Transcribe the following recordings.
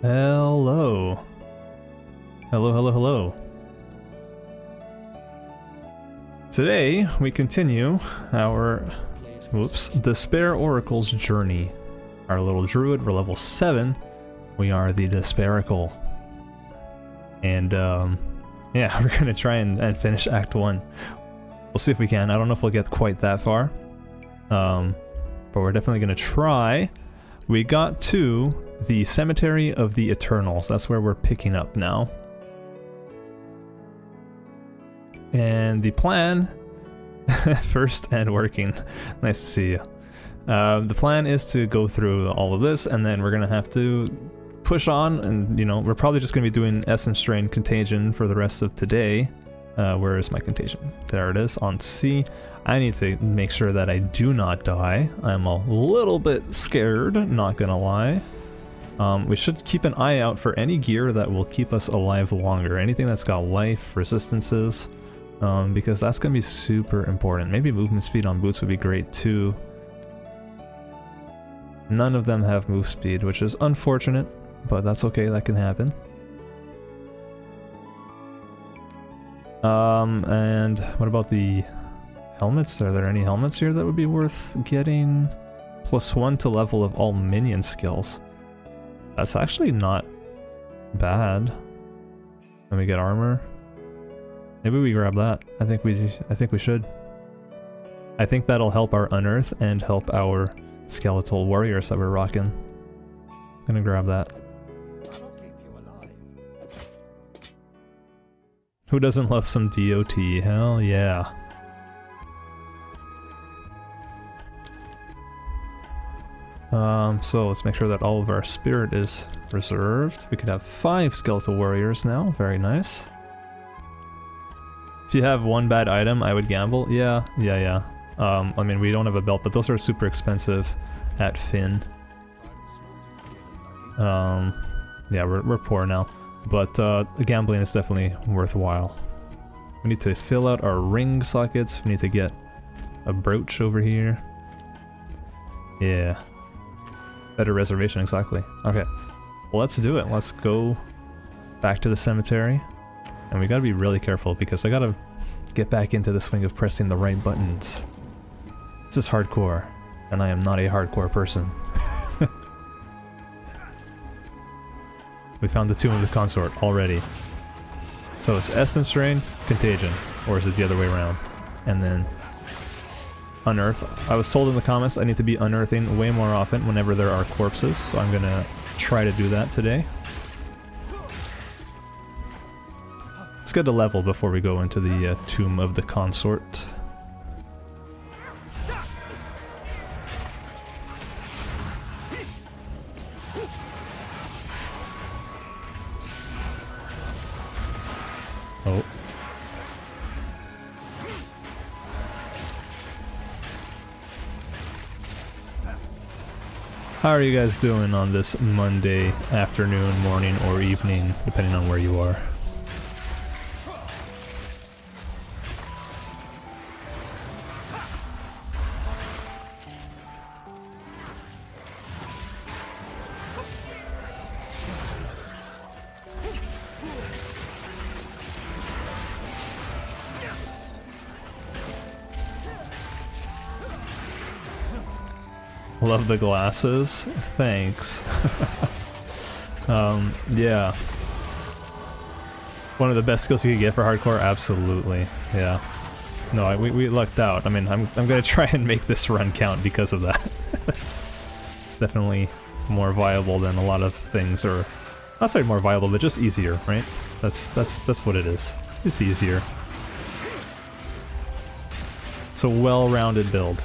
Hello. Hello, hello, hello. Today, we continue our, Despair Oracle's journey. Our little druid, we're level 7. We are the Despairical. And, yeah, we're gonna try and finish Act 1. We'll see if we can. I don't know if we'll get quite that far. But we're definitely gonna try. We got to the Cemetery of the Eternals. That's where we're picking up now. And the plan, first and working. Nice to see you. The plan is to go through all of this, and then we're gonna have to push on, and you know, we're probably just gonna be doing Essence Drain Contagion for the rest of today. Where is my Contagion? There it is, on C. I need to make sure that I do not die. I'm a little bit scared, not gonna lie. We should keep an eye out for any gear that will keep us alive longer. Anything that's got life, resistances, because that's gonna be super important. Maybe movement speed on boots would be great too. None of them have move speed, which is unfortunate, but that's okay, that can happen. And what about the helmets? Are there any helmets here that would be worth getting? +1 to level of all minion skills. That's actually not bad. Let me get armor. Maybe we grab that. I think we should. I think that'll help our unearth and help our skeletal warriors that we're rocking. Gonna grab that. Who doesn't love some DOT? Hell yeah. So let's make sure that all of our spirit is reserved. We could have 5 skeletal warriors now. Very nice. If you have one bad item, I would gamble. Yeah. I mean, we don't have a belt, but those are super expensive at Finn. Yeah, we're poor now. But gambling is definitely worthwhile. We need to fill out our ring sockets. We need to get a brooch over here. Yeah. Better reservation, exactly. Okay. Well, let's do it. Let's go back to the cemetery. And we gotta be really careful because I gotta get back into the swing of pressing the right buttons. This is hardcore, and I am not a hardcore person. We found the Tomb of the Consort already. So it's Essence Drain, Contagion, or is it the other way around? And then Unearth. I was told in the comments I need to be unearthing way more often whenever there are corpses, so I'm gonna try to do that today. Let's get a level before we go into the Tomb of the Consort. Oh. How are you guys doing on this Monday afternoon, morning, or evening, depending on where you are? Love the glasses. Thanks. Yeah. One of the best skills you could get for hardcore? Absolutely. Yeah. No, we lucked out. I mean, I'm gonna try and make this run count because of that. It's definitely more viable than a lot of things, or not say more viable, but just easier, right? That's what it is. It's easier. It's a well-rounded build.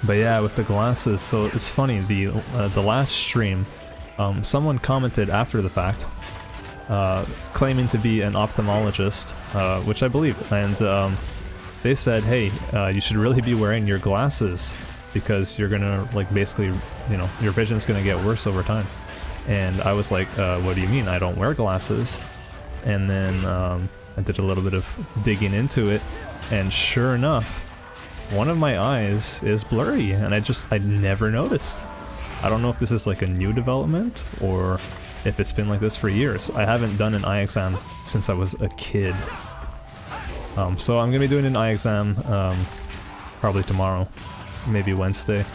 But yeah, with the glasses, so it's funny, the last stream, someone commented after the fact, claiming to be an ophthalmologist, which I believe, and they said, hey, you should really be wearing your glasses, because you're gonna, like, basically, you know, your vision's gonna get worse over time. And I was like, what do you mean? I don't wear glasses. And then I did a little bit of digging into it, and sure enough, one of my eyes is blurry, and I never noticed. I don't know if this is like a new development or if it's been like this for years. I haven't done an eye exam since I was a kid. So I'm gonna be doing an eye exam probably tomorrow, maybe Wednesday,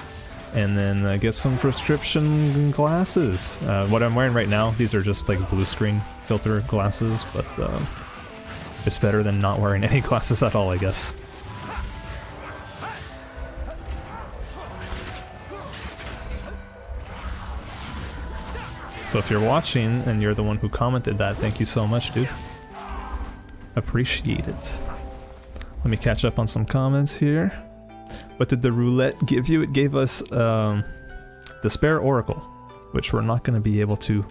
and then get some prescription glasses. What I'm wearing right now, these are just like blue screen filter glasses, but it's better than not wearing any glasses at all, I guess. So if you're watching and you're the one who commented that, thank you so much, dude. Appreciate it. Let me catch up on some comments here. What did the roulette give you? It gave us Despair Oracle, which we're not going to be able to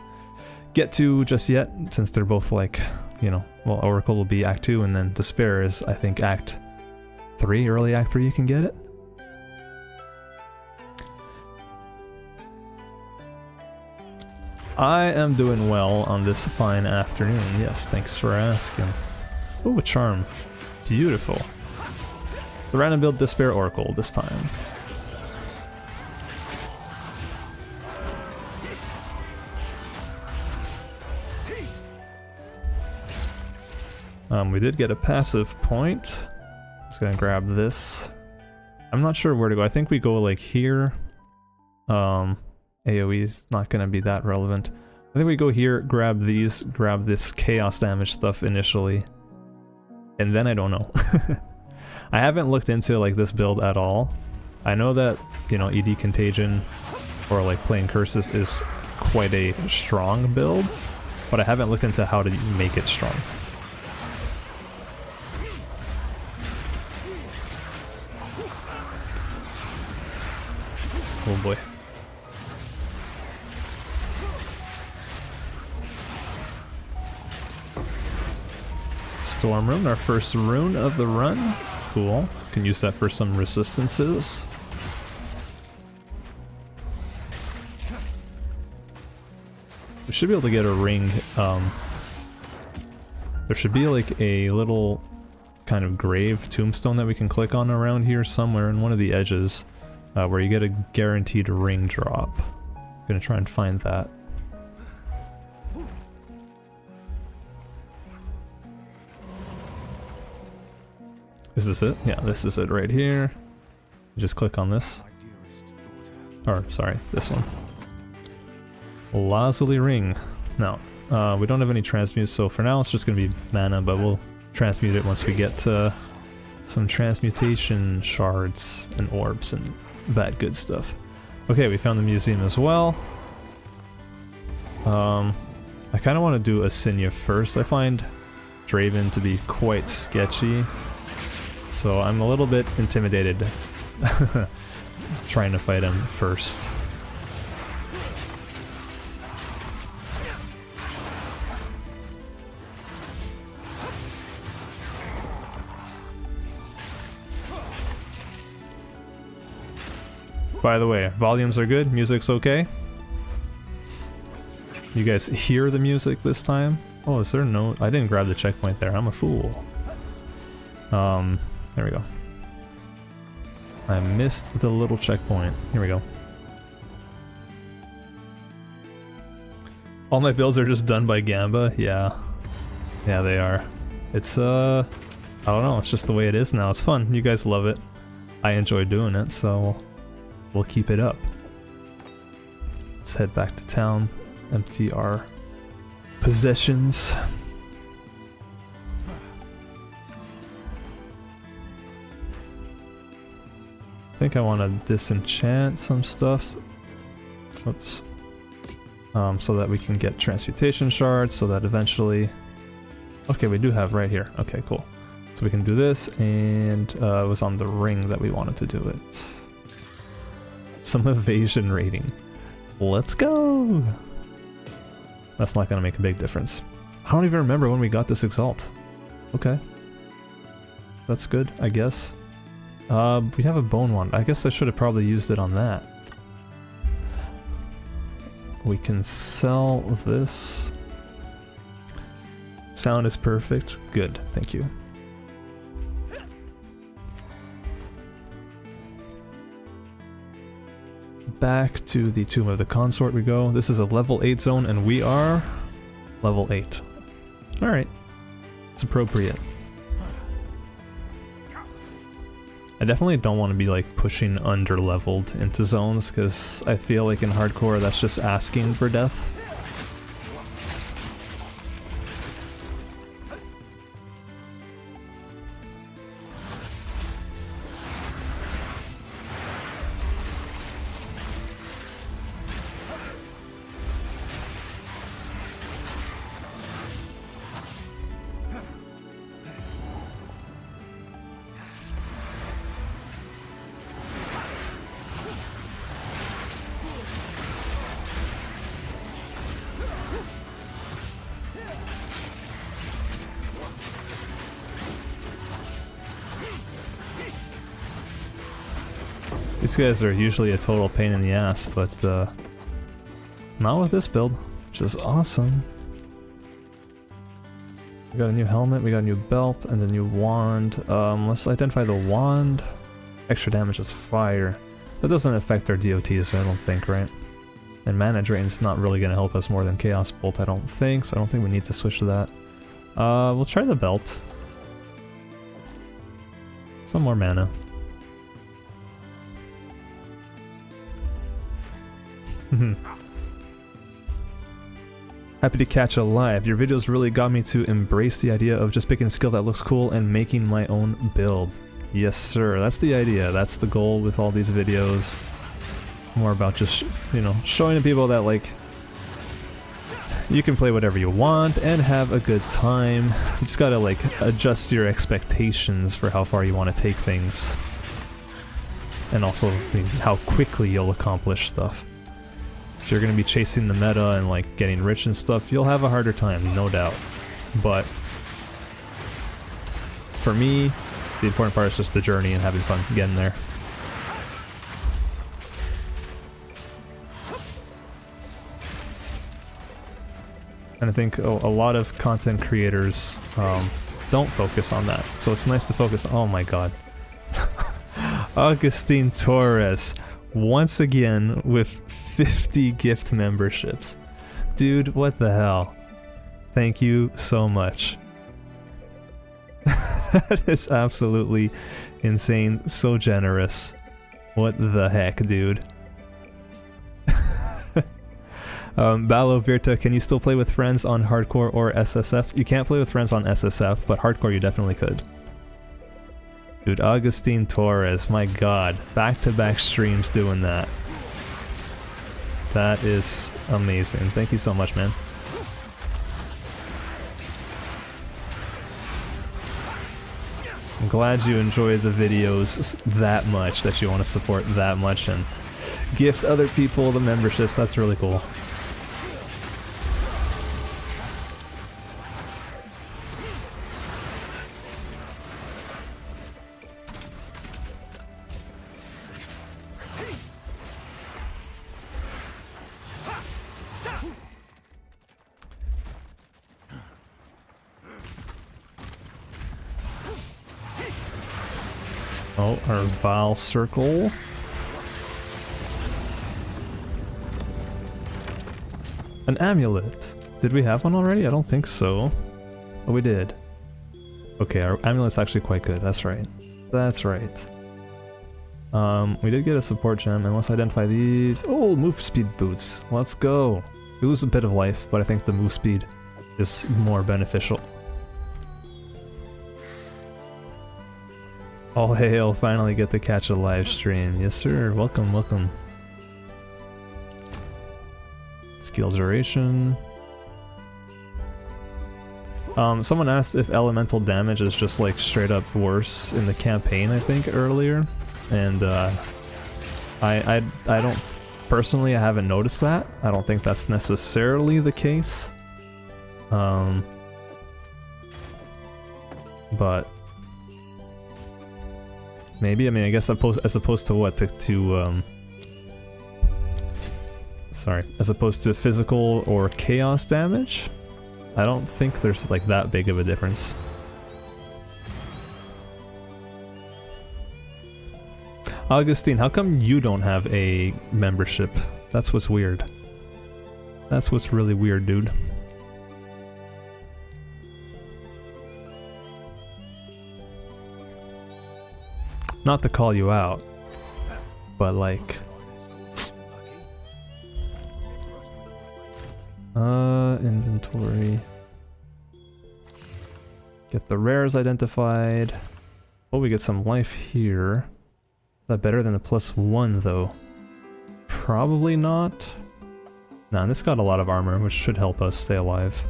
get to just yet, since they're both like, you know, well, Oracle will be Act 2, and then Despair is, I think, Act 3, early Act 3 you can get it. I am doing well on this fine afternoon. Yes, thanks for asking. Oh, a charm. Beautiful. The random build Despair Oracle this time. We did get a passive point. Just gonna grab this. I'm not sure where to go. I think we go like here. AoE is not going to be that relevant. I think we go here, grab these, grab this chaos damage stuff initially, and then I don't know. I haven't looked into like this build at all. I know that, you know, ED Contagion or like playing Curses is quite a strong build, but I haven't looked into how to make it strong. Oh boy. Storm Rune, our first rune of the run. Cool. Can use that for some resistances. We should be able to get a ring. There should be like a little kind of grave tombstone that we can click on around here somewhere in one of the edges where you get a guaranteed ring drop. I'm gonna try and find that. Is this it? Yeah, this is it right here. Just click on this. Or, sorry, this one. Lazuli Ring. No, we don't have any transmutes, so for now it's just going to be mana, but we'll transmute it once we get some transmutation shards and orbs and that good stuff. Okay, we found the museum as well. I kind of want to do Asinia first. I find Draven to be quite sketchy. So I'm a little bit intimidated trying to fight him first. By the way, volumes are good, music's okay. You guys hear the music this time? Oh, is there no... I didn't grab the checkpoint there, I'm a fool. There we go. I missed the little checkpoint. Here we go. All my builds are just done by Gamba. Yeah. Yeah, they are. It's, I don't know, it's just the way it is now. It's fun. You guys love it. I enjoy doing it, so we'll keep it up. Let's head back to town, empty our possessions. I think I want to disenchant some stuff. Oops. So that we can get transmutation shards, so that eventually... Okay, we do have right here. Okay, cool. So we can do this, and it was on the ring that we wanted to do it. Some evasion rating. Let's go! That's not going to make a big difference. I don't even remember when we got this Exalt. Okay. That's good, I guess. We have a bone wand. I guess I should have probably used it on that. We can sell this. Sound is perfect. Good, thank you. back to the Tomb of the Consort we go. This is a level 8 zone and we are level 8. Alright. It's appropriate. I definitely don't want to be like pushing under-leveled into zones, because I feel like in hardcore that's just asking for death. These guys are usually a total pain in the ass, but not with this build, which is awesome. We got a new helmet, we got a new belt, and a new wand. Let's identify the wand. Extra damage is fire. That doesn't affect our DOTs, I don't think, right? And mana drain's not really going to help us more than Chaos Bolt, I don't think, so I don't think we need to switch to that. We'll try the belt. Some more mana. Happy to catch alive. Your videos really got me to embrace the idea of just picking a skill that looks cool and making my own build. Yes sir, that's the idea, that's the goal with all these videos. More about just, you know, showing to people that like, you can play whatever you want and have a good time. You just gotta like adjust your expectations for how far you want to take things. And also how quickly you'll accomplish stuff. If you're going to be chasing the meta and like getting rich and stuff, you'll have a harder time, no doubt. But for me, the important part is just the journey and having fun getting there. And I think a lot of content creators don't focus on that. So it's nice to focus, oh my god. Augustine Torres, once again with 50 gift memberships. Dude, what the hell? Thank you so much. That is absolutely insane. So generous. What the heck, dude? Ballo Virta, can you still play with friends on hardcore or SSF? You can't play with friends on SSF, but hardcore you definitely could. Dude, Augustine Torres, my god. Back-to-back streams doing that. That is amazing. Thank you so much, man. I'm glad you enjoy the videos that much, that you want to support that much and gift other people the memberships. That's really cool. Oh, our Val circle. An amulet. Did we have one already? I don't think so. Oh, we did. Okay, our amulet's actually quite good. That's right. That's right. We did get a support gem, and let's identify these. Oh, move speed boots. Let's go. We lose a bit of life, but I think the move speed is more beneficial. All hail, finally get to catch a live stream. Yes sir, welcome, welcome. Skill duration. Someone asked if elemental damage is just like straight up worse in the campaign, I think, earlier. And I don't, personally I haven't noticed that. I don't think that's necessarily the case. But maybe, I mean, I guess as opposed to what? Sorry, as opposed to physical or chaos damage? I don't think there's like that big of a difference. Augustine, how come you don't have a membership? That's what's weird. That's what's really weird, dude. Not to call you out, but like... inventory. Get the rares identified. Oh, we get some life here. Is that better than a +1 though? Probably not. Nah, this got a lot of armor, which should help us stay alive.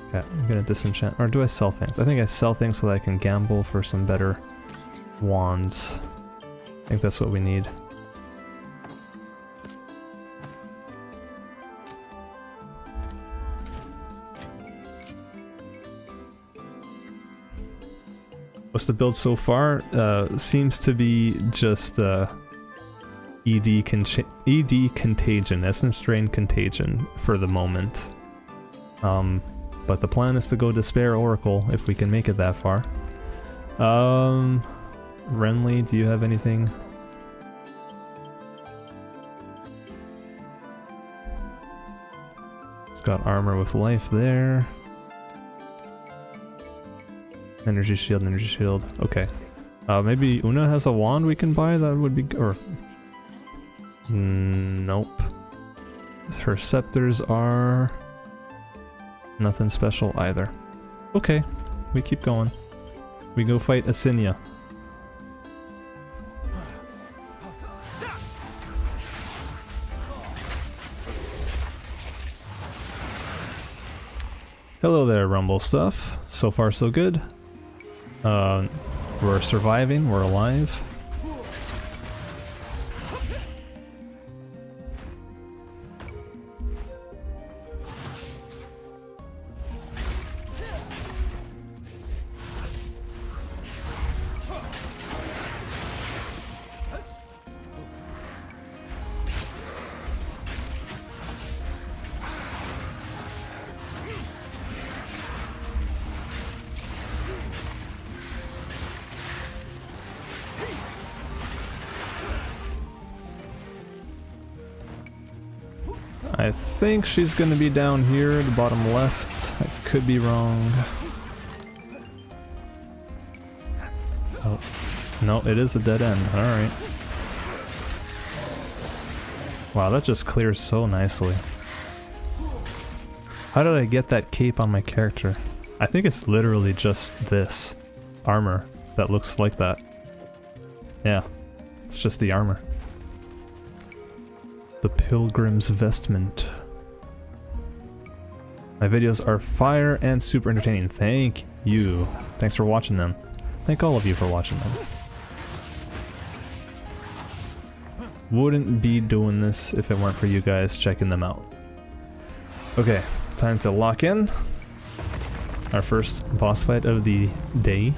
Okay, I'm gonna disenchant. Or do I sell things? I think I sell things so that I can gamble for some better wands. I think that's what we need. What's the build so far? Seems to be just ED Contagion, Essence Drain Contagion for the moment. But the plan is to go Despair Oracle if we can make it that far. Renly, do you have anything? It's got armor with life there. Energy shield, energy shield. Okay. Maybe Una has a wand we can buy that would be... or... nope. Her scepters are... nothing special either. Okay. We keep going. We go fight Asinia. Hello there, Rumble stuff. So far so good. We're surviving, we're alive. I think she's gonna be down here, the bottom left. I could be wrong. Oh, no, it is a dead end. Alright. Wow, that just clears so nicely. How did I get that cape on my character? I think it's literally just this armor that looks like that. Yeah, it's just the armor. The Pilgrim's Vestment. My videos are fire and super entertaining. Thank you. Thanks for watching them. Thank all of you for watching them. Wouldn't be doing this if it weren't for you guys checking them out. Okay, time to lock in. Our first boss fight of the day.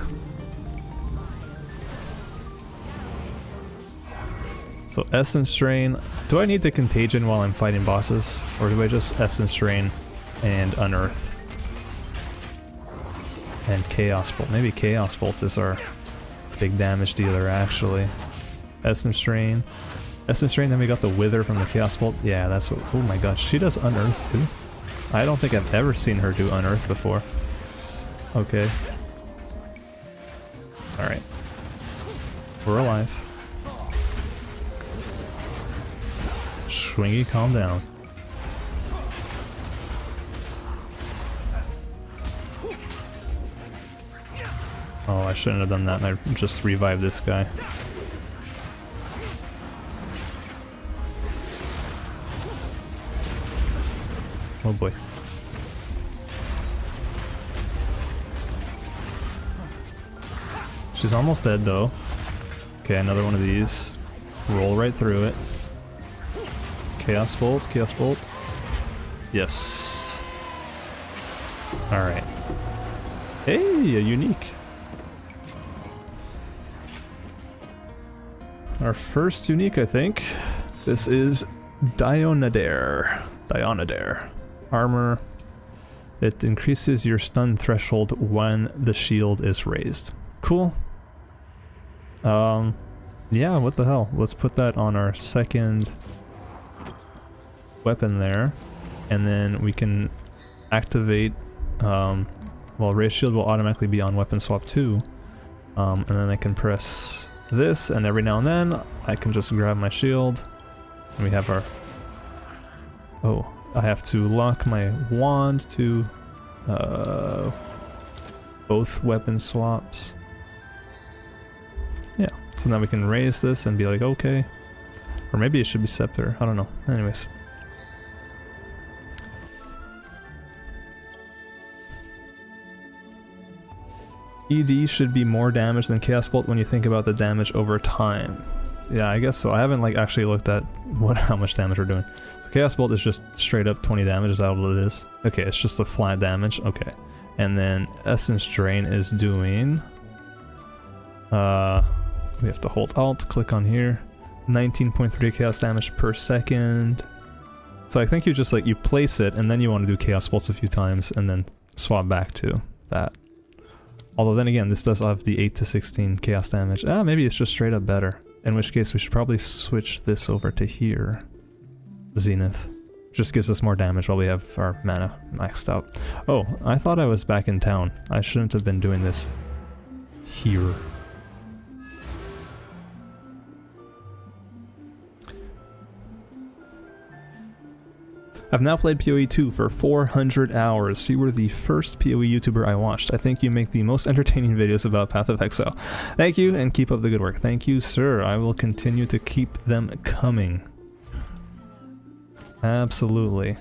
So Essence Drain. Do I need the Contagion while I'm fighting bosses? Or do I just Essence Drain and Unearth? And Chaos Bolt. Maybe Chaos Bolt is our big damage dealer actually. Essence Drain. Essence Drain, then we got the Wither from the Chaos Bolt. Yeah, that's what... oh my gosh, she does Unearth too? I don't think I've ever seen her do Unearth before. Okay. Alright. We're alive. Schwingy, calm down. Oh, I shouldn't have done that, and I just revived this guy. Oh boy. She's almost dead though. Okay, another one of these. Roll right through it. Chaos Bolt, Chaos Bolt. Yes. Alright. Hey, a unique. Our first unique, I think. This is Dionadair. Dionadair. Armor. It increases your stun threshold when the shield is raised. Cool. Yeah, what the hell? Let's put that on our second weapon there, and then we can activate, well, Raise Shield will automatically be on weapon swap 2, and then I can press this, and every now and then I can just grab my shield, and we have our... Oh, I have to lock my wand to both weapon swaps. Yeah, so now we can raise this and be like, okay. Or maybe it should be Scepter, I don't know. Anyways. ED should be more damage than Chaos Bolt when you think about the damage over time. Yeah, I guess so. I haven't like actually looked at how much damage we're doing. So Chaos Bolt is just straight up 20 damage, is that what it is? Okay, it's just a flat damage, okay. And then Essence Drain is doing... we have to hold Alt, click on here. 19.3 chaos damage per second. So I think you just like, you place it and then you want to do Chaos Bolts a few times and then swap back to that. Although then again, this does have the 8 to 16 chaos damage. Ah, maybe it's just straight up better. In which case we should probably switch this over to here. Zenith. Just gives us more damage while we have our mana maxed out. Oh, I thought I was back in town. I shouldn't have been doing this here. I've now played PoE 2 for 400 hours. You were the first PoE YouTuber I watched. I think you make the most entertaining videos about Path of Exile. Thank you, and keep up the good work. Thank you, sir. I will continue to keep them coming. Absolutely.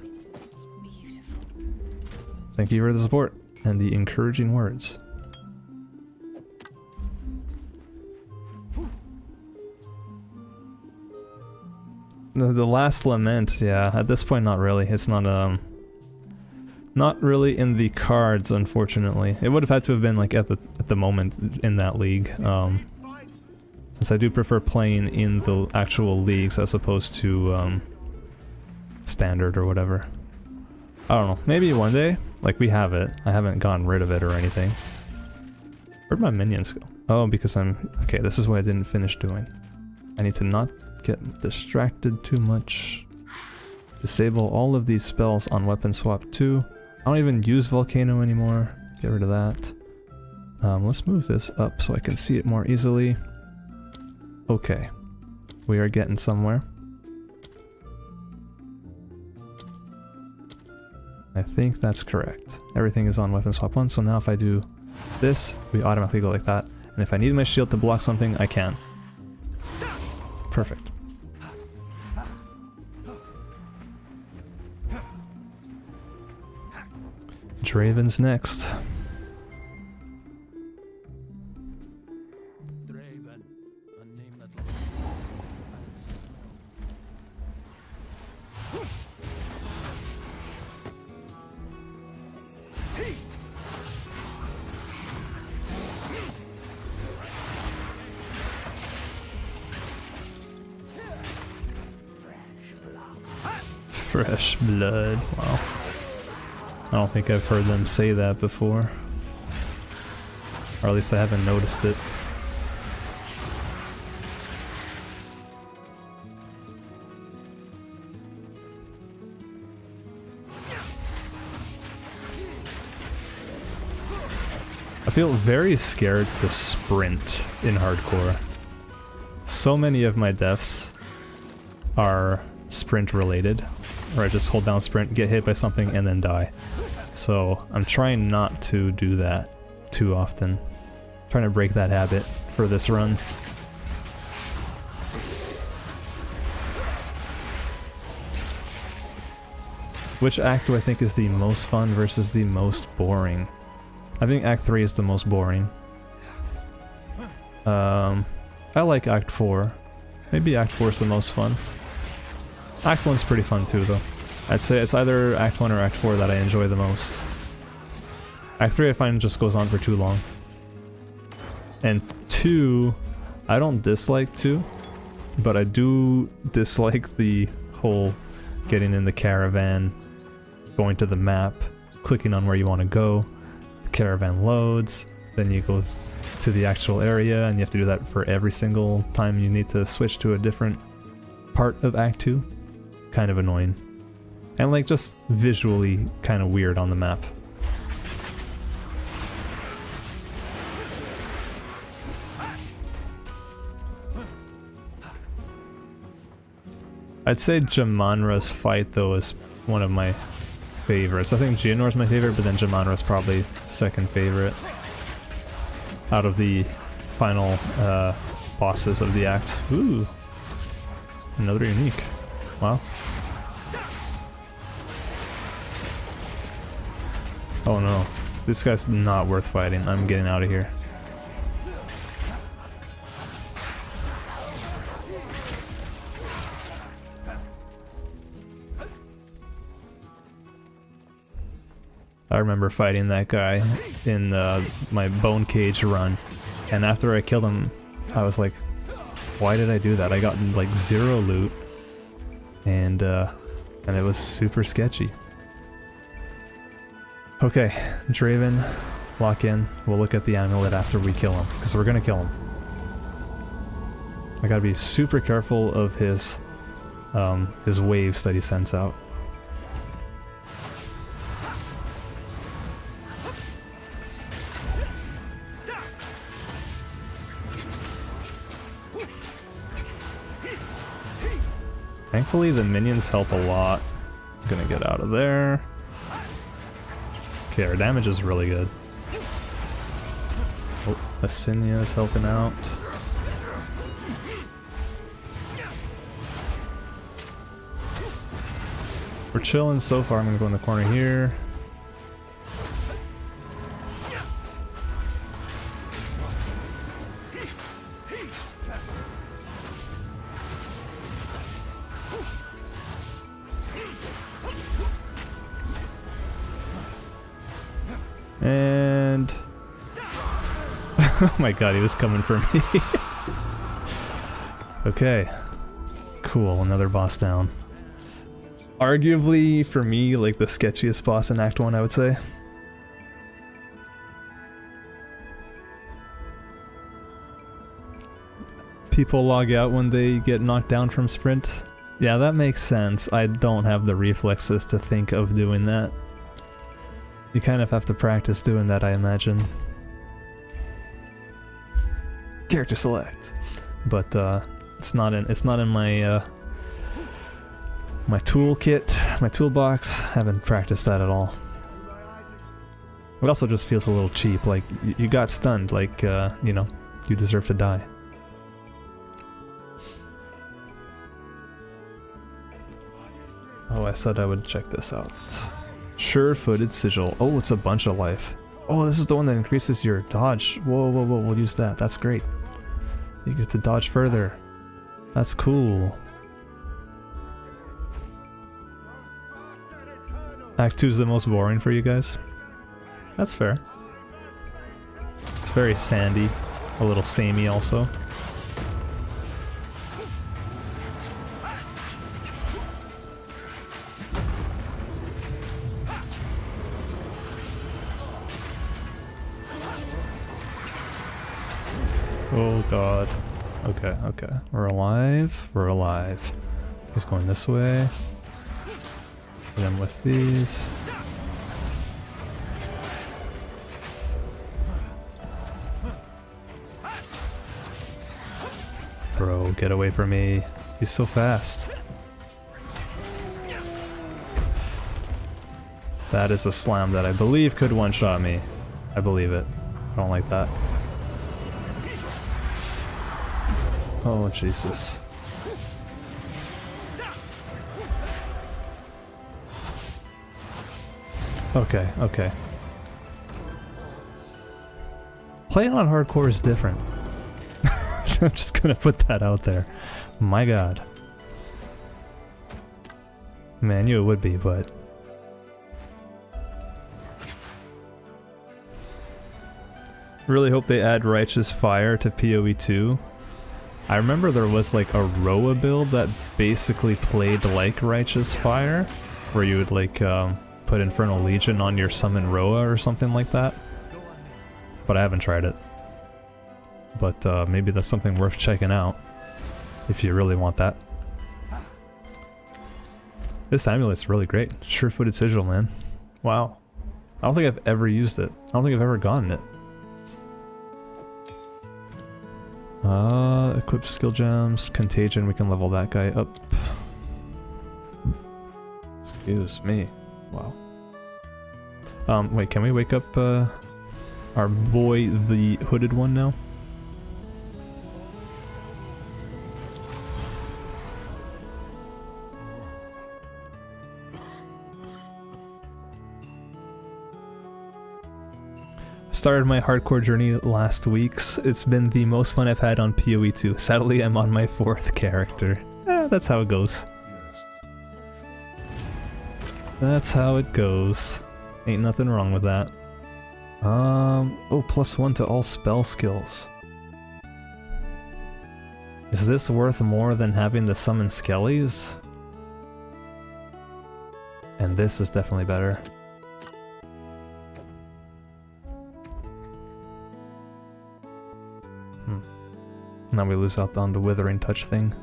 Thank you for the support and the encouraging words. The last lament, yeah, at this point not really. It's not really in the cards, unfortunately. It would have had to have been like at the moment in that league. Since I do prefer playing in the actual leagues as opposed to standard or whatever. I don't know, maybe one day. Like, we have it. I haven't gotten rid of it or anything. Where'd my minions go? Oh, because okay, this is what I didn't finish doing. I need to not get distracted too much. Disable all of these spells on weapon swap 2. I don't even use Volcano anymore. Get rid of that. Let's move this up so I can see it more easily. Okay. We are getting somewhere. I think that's correct. Everything is on weapon swap 1, so now if I do this, we automatically go like that. And if I need my shield to block something, I can. Perfect. Draven's next. Draven, a name that Fresh blood. Wow. I don't think I've heard them say that before. Or at least I haven't noticed it. I feel very scared to sprint in hardcore. So many of my deaths are sprint related, where I just hold down sprint, get hit by something, and then die. So I'm trying not to do that too often. Trying to break that habit for this run. Which act do I think is the most fun versus the most boring? I think Act 3 is the most boring. I like Act 4. Maybe Act 4 is the most fun. Act 1's pretty fun too, though. I'd say it's either Act 1 or Act 4 that I enjoy the most. Act 3 I find just goes on for too long. And 2, I don't dislike 2, but I do dislike the whole getting in the caravan, going to the map, clicking on where you want to go, the caravan loads, then you go to the actual area, and you have to do that for every single time you need to switch to a different part of Act 2. Kind of annoying. And like just visually kind of weird on the map. I'd say Jamanra's fight though is one of my favorites. I think Geonor's my favorite, but then Jamanra's probably second favorite out of the final bosses of the acts. Ooh, another unique. Wow. Oh no, this guy's not worth fighting. I'm getting out of here. I remember fighting that guy in my Bone Cage run, and after I killed him, I was like, why did I do that? I got like 0 loot, and it was super sketchy. Okay, Draven, lock in. We'll look at the amulet after we kill him, because we're gonna kill him. I gotta be super careful of his waves that he sends out. Thankfully, the minions help a lot. I'm gonna get out of there. Okay, our damage is really good. Oh, Assinia is helping out. We're chilling so far. I'm gonna go in the corner here. And oh my god, he was coming for me. Okay, cool, another boss down. Arguably, for me, like the sketchiest boss in Act 1, I would say. People log out when they get knocked down from sprint. Yeah, that makes sense. I don't have the reflexes to think of doing that. You kind of have to practice doing that, I imagine. Character select, but it's not in my my toolkit, my toolbox. Haven't practiced that at all. It also just feels a little cheap. Like you got stunned. Like you know, you deserve to die. Oh, I said I would check this out. Sure-footed sigil. Oh, it's a bunch of life. Oh, this is the one that increases your dodge. Whoa, whoa, whoa, we'll use that. That's great. You get to dodge further. That's cool. Act 2 is the most boring for you guys? That's fair. It's very sandy. A little samey also. Oh god. Okay, okay. We're alive. We're alive. He's going this way. Hit him with these. Bro, get away from me. He's so fast. That is a slam that I believe could one-shot me. I believe it. I don't like that. Oh, Jesus. Okay, okay. Playing on hardcore is different. I'm just gonna put that out there. My god. Man, I knew it would be, but... Really hope they add Righteous Fire to PoE 2. I remember there was like a Roa build that basically played like Righteous Fire, where you would like put Infernal Legion on your summon Roa or something like that. But I haven't tried it. but maybe that's something worth checking out if you really want that. This amulet's really great. Sure-footed sigil, man. Wow. I don't think I've ever used it. I don't think I've ever gotten it. Equip skill gems, contagion, we can level that guy up. Excuse me. Wow. Wait, can we wake up our boy, the hooded one now? Started my hardcore journey last week's. It's been the most fun I've had on PoE 2. Sadly, I'm on my 4th character. That's how it goes. That's how it goes. Ain't nothing wrong with that. Oh, +1 to all spell skills. Is this worth more than having the summon skellies? And this is definitely better. Now we lose out on the withering touch thing.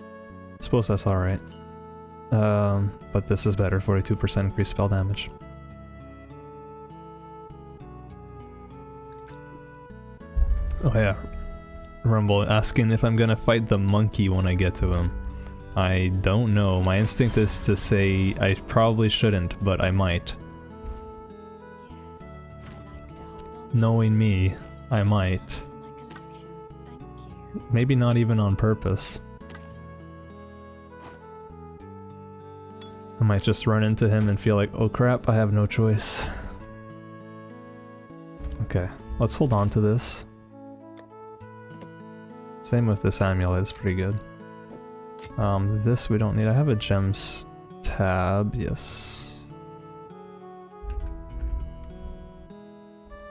I suppose that's alright. But this is better, 42% increased spell damage. Oh yeah, Rumble asking if I'm gonna fight the monkey when I get to him. I don't know, my instinct is to say I probably shouldn't, but I might. Knowing me, I might. Maybe not even on purpose. I might just run into him and feel like, oh crap, I have no choice. Okay, let's hold on to this. Same with this amulet, it's pretty good. This we don't need. I have a gems tab, yes.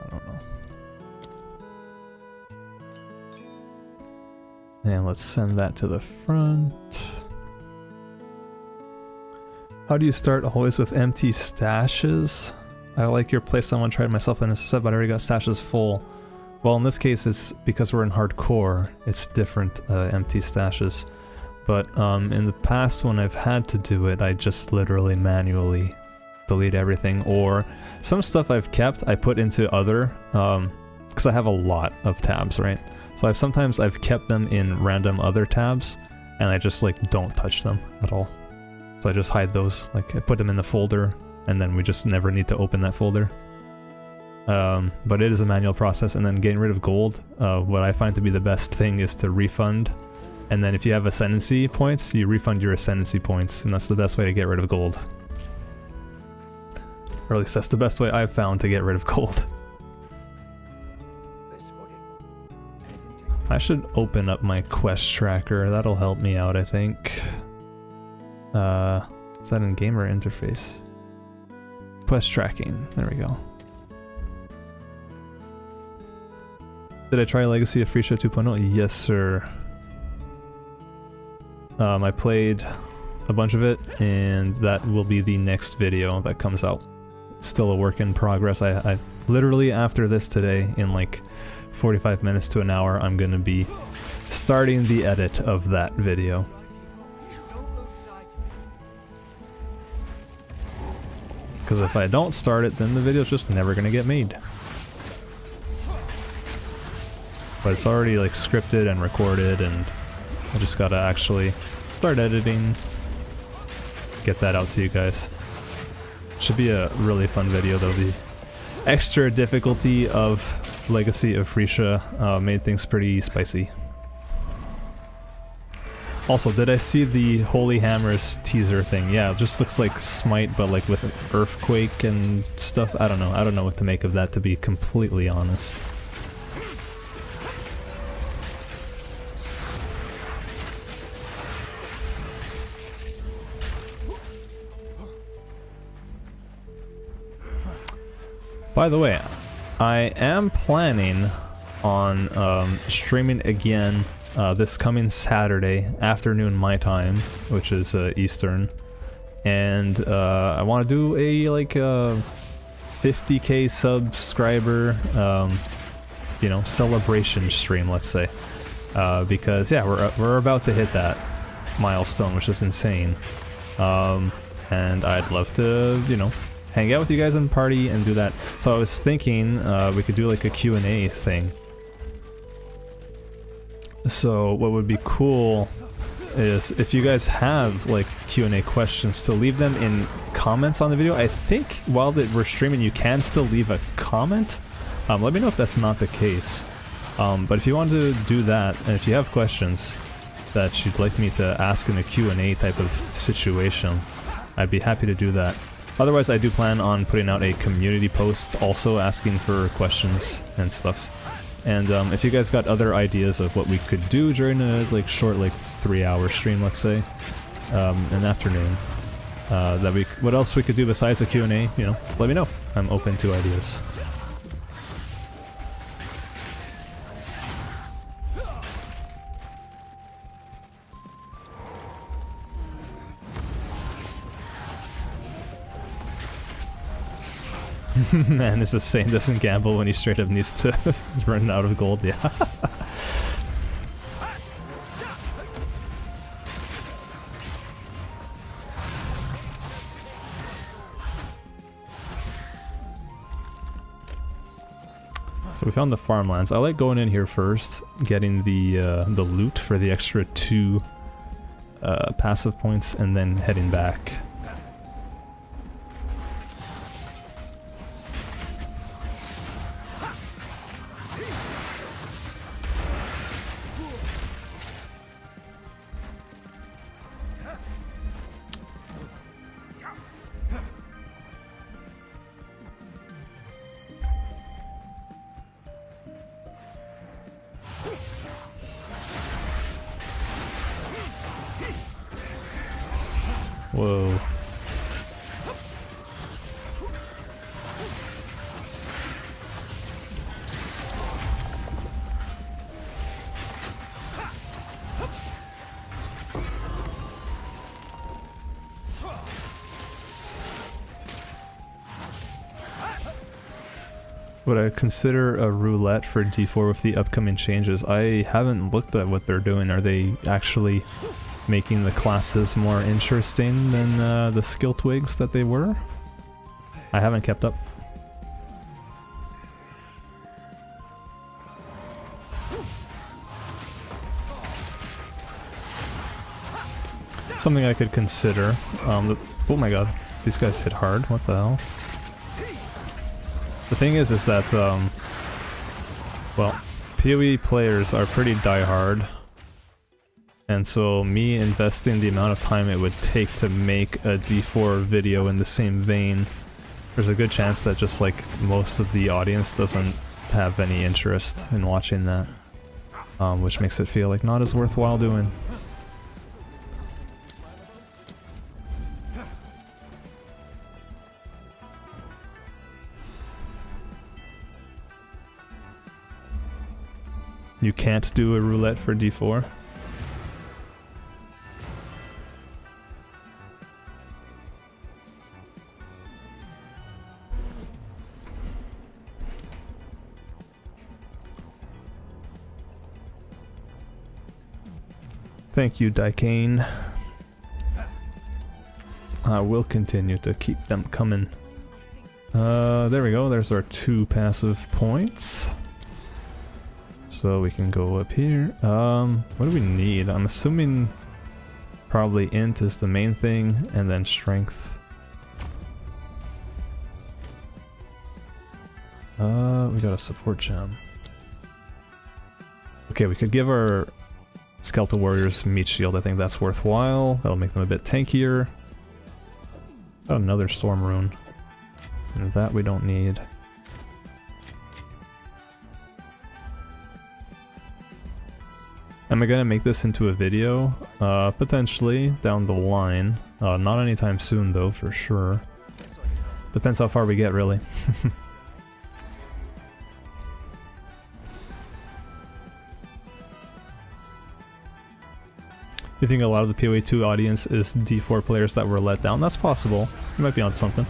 I don't know. And let's send that to the front. How do you start always with empty stashes? I like your place, I want to try it myself and it's said, but I already got stashes full. Well, in this case, it's because we're in hardcore, it's different empty stashes. But in the past, when I've had to do it, I just literally manually delete everything. Or some stuff I've kept, I put into other, because I have a lot of tabs, right? So sometimes I've kept them in random other tabs, and I just like don't touch them at all. So I just hide those, like I put them in the folder, and then we just never need to open that folder. But it is a manual process, and then getting rid of gold, what I find to be the best thing is to refund, and then if you have ascendancy points, you refund your ascendancy points, and that's the best way to get rid of gold. Or at least that's the best way I've found to get rid of gold. I should open up my quest tracker, that'll help me out I think. Is that in gamer interface? Quest tracking, there we go. Did I try Legacy of Freythorn 2.0? Yes, sir. I played a bunch of it, and that will be the next video that comes out. Still a work in progress. I literally after this today, in like 45 minutes to an hour, I'm gonna be starting the edit of that video. Because if I don't start it, then the video's just never gonna get made. But it's already like scripted and recorded, and I just gotta actually start editing, get that out to you guys. Should be a really fun video though. The extra difficulty of Legacy of Freythorn made things pretty spicy. Also, did I see the Holy Hammers teaser thing? Yeah, it just looks like Smite, but like with an earthquake and stuff. I don't know. I don't know what to make of that, to be completely honest. By the way, I am planning on streaming again this coming Saturday afternoon my time, which is Eastern, and I want to do a like 50k subscriber you know, celebration stream, let's say. Because yeah, we're about to hit that milestone, which is insane. And I'd love to, you know, hang out with you guys and party and do that. So I was thinking we could do like a Q&A thing. So what would be cool is if you guys have like Q&A questions, to leave them in comments on the video. I think while we're streaming you can still leave a comment. Let me know if that's not the case. But if you want to do that, and if you have questions that you'd like me to ask in a Q&A type of situation, I'd be happy to do that. Otherwise, I do plan on putting out a community post also asking for questions and stuff. And if you guys got other ideas of what we could do during a like short, like 3-hour stream, let's say, an afternoon, what else we could do besides a Q&A, you know, let me know. I'm open to ideas. Man, this is saying doesn't gamble when he straight up needs to run out of gold, yeah. So we found the farmlands. I like going in here first, getting the loot for the extra 2 passive points, and then heading back. Whoa. Would I consider a roulette for D4 with the upcoming changes? I haven't looked at what they're doing. Are they actually making the classes more interesting than the skill twigs that they were? I haven't kept up. Something I could consider. Oh my god, these guys hit hard. What the hell? The thing is that, well, PoE players are pretty diehard. And so me investing the amount of time it would take to make a D4 video in the same vein, there's a good chance that just like most of the audience doesn't have any interest in watching that, which makes it feel like not as worthwhile doing. You can't do a roulette for D4? Thank you, Daikane. I will continue to keep them coming. There we go, there's our 2 passive points. So we can go up here. What do we need? I'm assuming probably int is the main thing, and then strength. We got a support gem. Okay, we could give our Skeletal Warriors meat shield. I think that's worthwhile. That'll make them a bit tankier. Got another storm rune. And that we don't need. Am I gonna make this into a video? Potentially, down the line. Not anytime soon though, for sure. Depends how far we get, really. You think a lot of the PoE 2 audience is D4 players that were let down? That's possible. You might be onto something.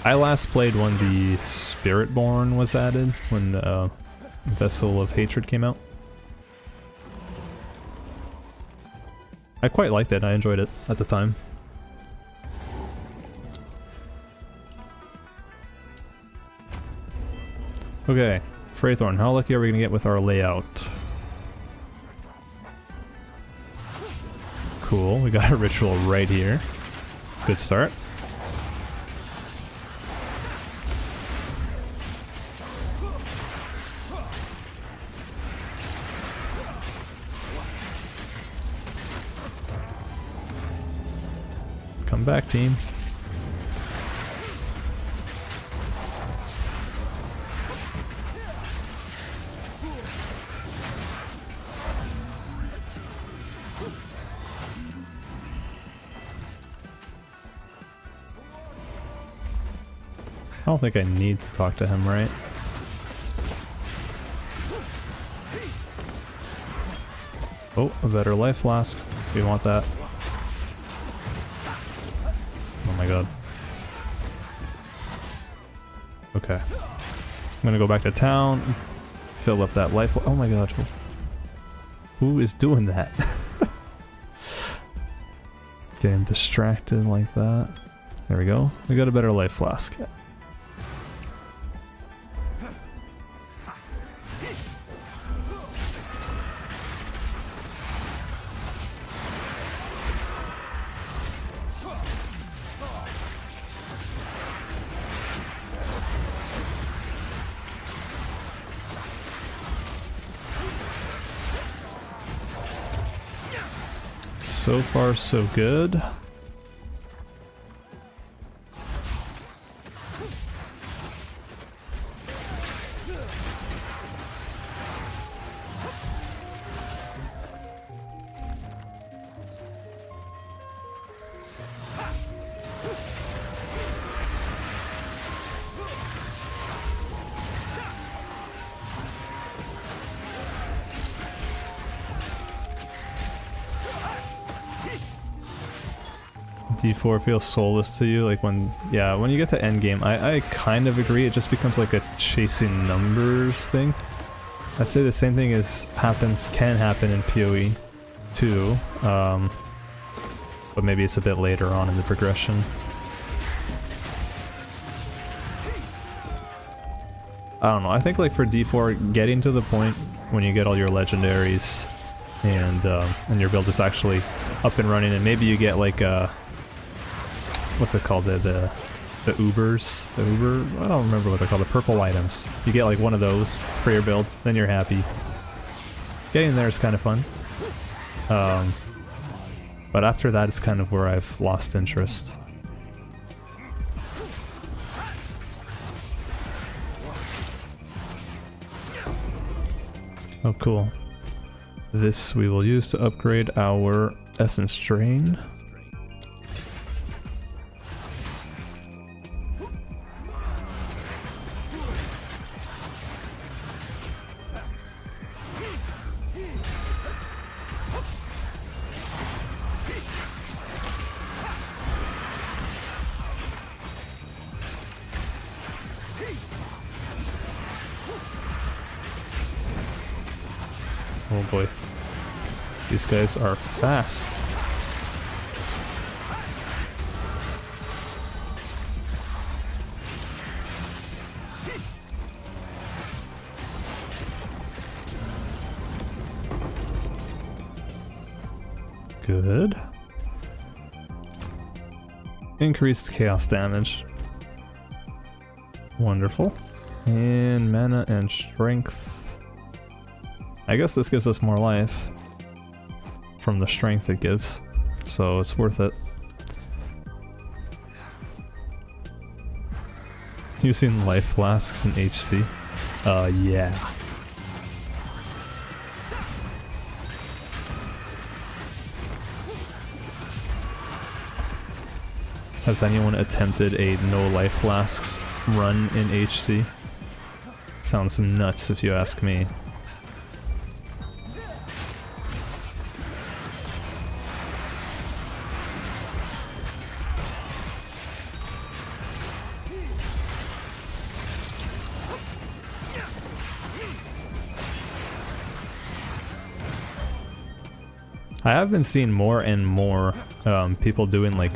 I last played when the Spiritborn was added, when Vessel of Hatred came out. I quite liked it, I enjoyed it at the time. Okay, Freythorn, how lucky are we gonna get with our layout? Cool, we got a ritual right here. Good start. Come back, team. I don't think I need to talk to him, right? Oh, a better life flask. We want that. Oh my god. Okay. I'm gonna go back to town, fill up that life. Oh my god. Who is doing that? Getting distracted like that. There we go. We got a better life flask. So far, so good. D4 feels soulless to you, like when you get to endgame, I kind of agree, it just becomes like a chasing numbers thing. I'd say the same thing can happen in PoE too, but maybe it's a bit later on in the progression. I don't know, I think like for D4, getting to the point when you get all your legendaries and your build is actually up and running, and maybe you get like what's it called, the Ubers? The Uber? I don't remember what they're called, the purple items. You get like one of those for your build, then you're happy. Getting there is kind of fun. But after that it's kind of where I've lost interest. Oh cool. This we will use to upgrade our Essence Drain. Oh boy. These guys are fast. Good. Increased chaos damage. Wonderful. And mana and strength. I guess this gives us more life from the strength it gives, so it's worth it. You've seen life flasks in HC? Yeah. Has anyone attempted a no life flasks run in HC? Sounds nuts if you ask me. I have been seeing more and more people doing like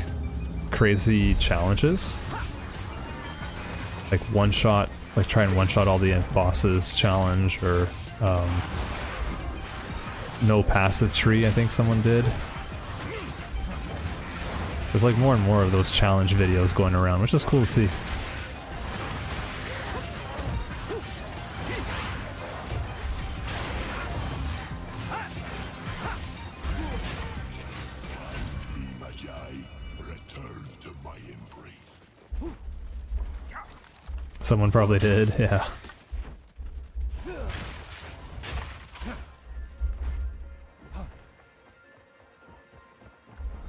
crazy challenges. Like one shot, like try and one shot all the bosses challenge, or no passive tree, I think someone did. There's like more and more of those challenge videos going around, which is cool to see. Someone probably did, yeah.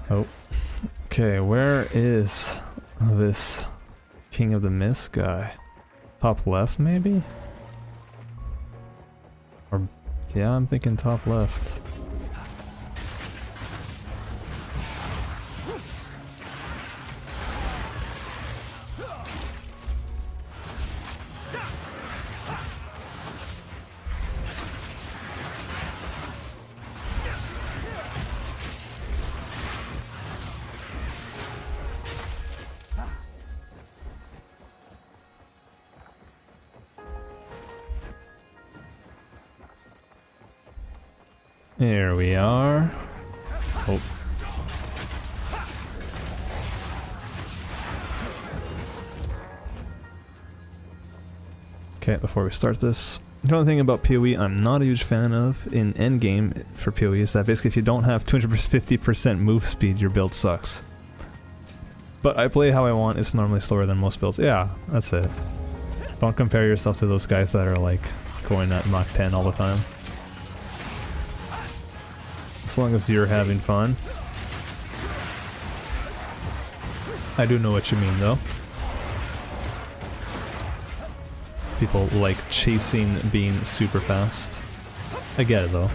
Oh. Okay, where is this King of the Mist guy? Top left, maybe? Or, yeah, I'm thinking top left. There we are. Oh. Okay, before we start this, the only thing about PoE I'm not a huge fan of in endgame for PoE is that basically if you don't have 250% move speed, your build sucks. But I play how I want, it's normally slower than most builds. Yeah, that's it. Don't compare yourself to those guys that are like going at Mach 10 all the time. As long as you're having fun. I do know what you mean though. People like chasing being super fast. I get it though.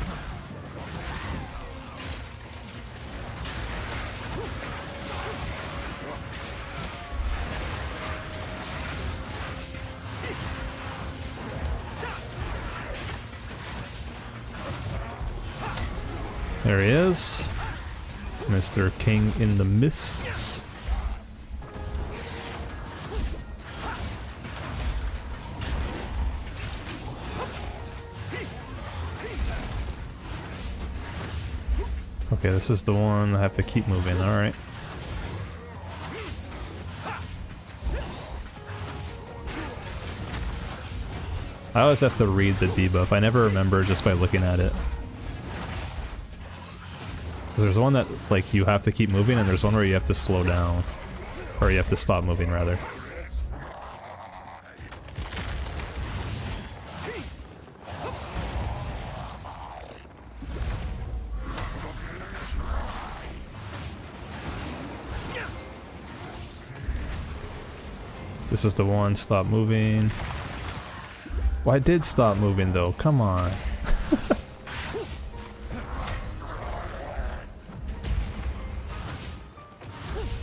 There he is. Mr. King in the Mists. Okay, this is the one I have to keep moving, alright. I always have to read the debuff. I never remember just by looking at it. There's one that, like, you have to keep moving, and there's one where you have to slow down. Or you have to stop moving, rather. This is the one, stop moving. Well, I did stop moving, though. Come on.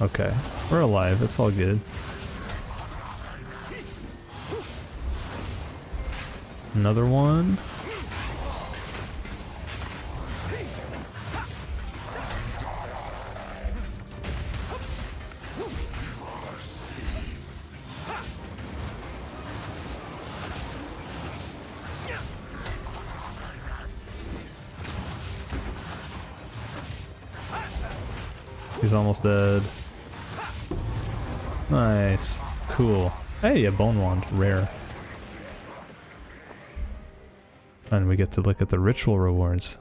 Okay, we're alive, it's all good. Another one. He's almost dead. Nice. Cool. Hey, a bone wand. Rare. And we get to look at the ritual rewards.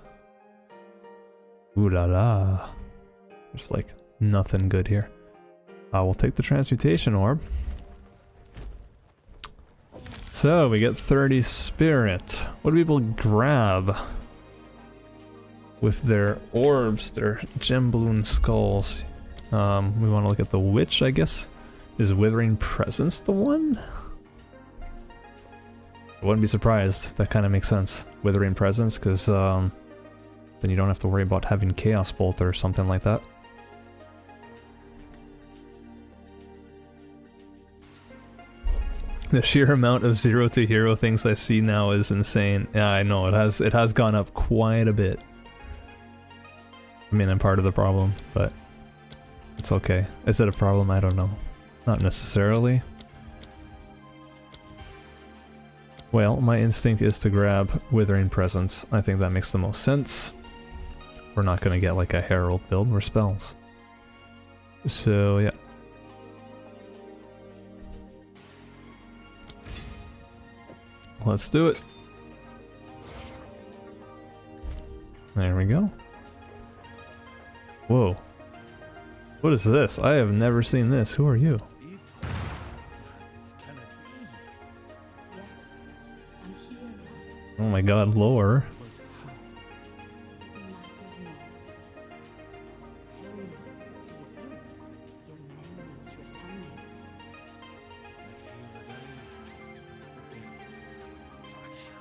Ooh la la. There's like nothing good here. We'll take the transmutation orb. So we get 30 spirit. What do people grab with their orbs, their gem balloon skulls? We want to look at the witch, I guess. Is Withering Presence the one? I wouldn't be surprised. That kind of makes sense. Withering Presence, because then you don't have to worry about having Chaos Bolt or something like that. The sheer amount of 0 to hero things I see now is insane. Yeah, I know, it has gone up quite a bit. I mean, I'm part of the problem, but it's okay. Is it a problem? I don't know. Not necessarily. Well, my instinct is to grab Withering Presence. I think that makes the most sense. We're not going to get like a Herald build, we're spells. So, yeah. Let's do it. There we go. Whoa. What is this? I have never seen this. Who are you? Can it be? Yes, I'm here, love. Oh my god, lore. But how? It matters not. Tell me, do you think your memory is returning? I feel that I would be fractured.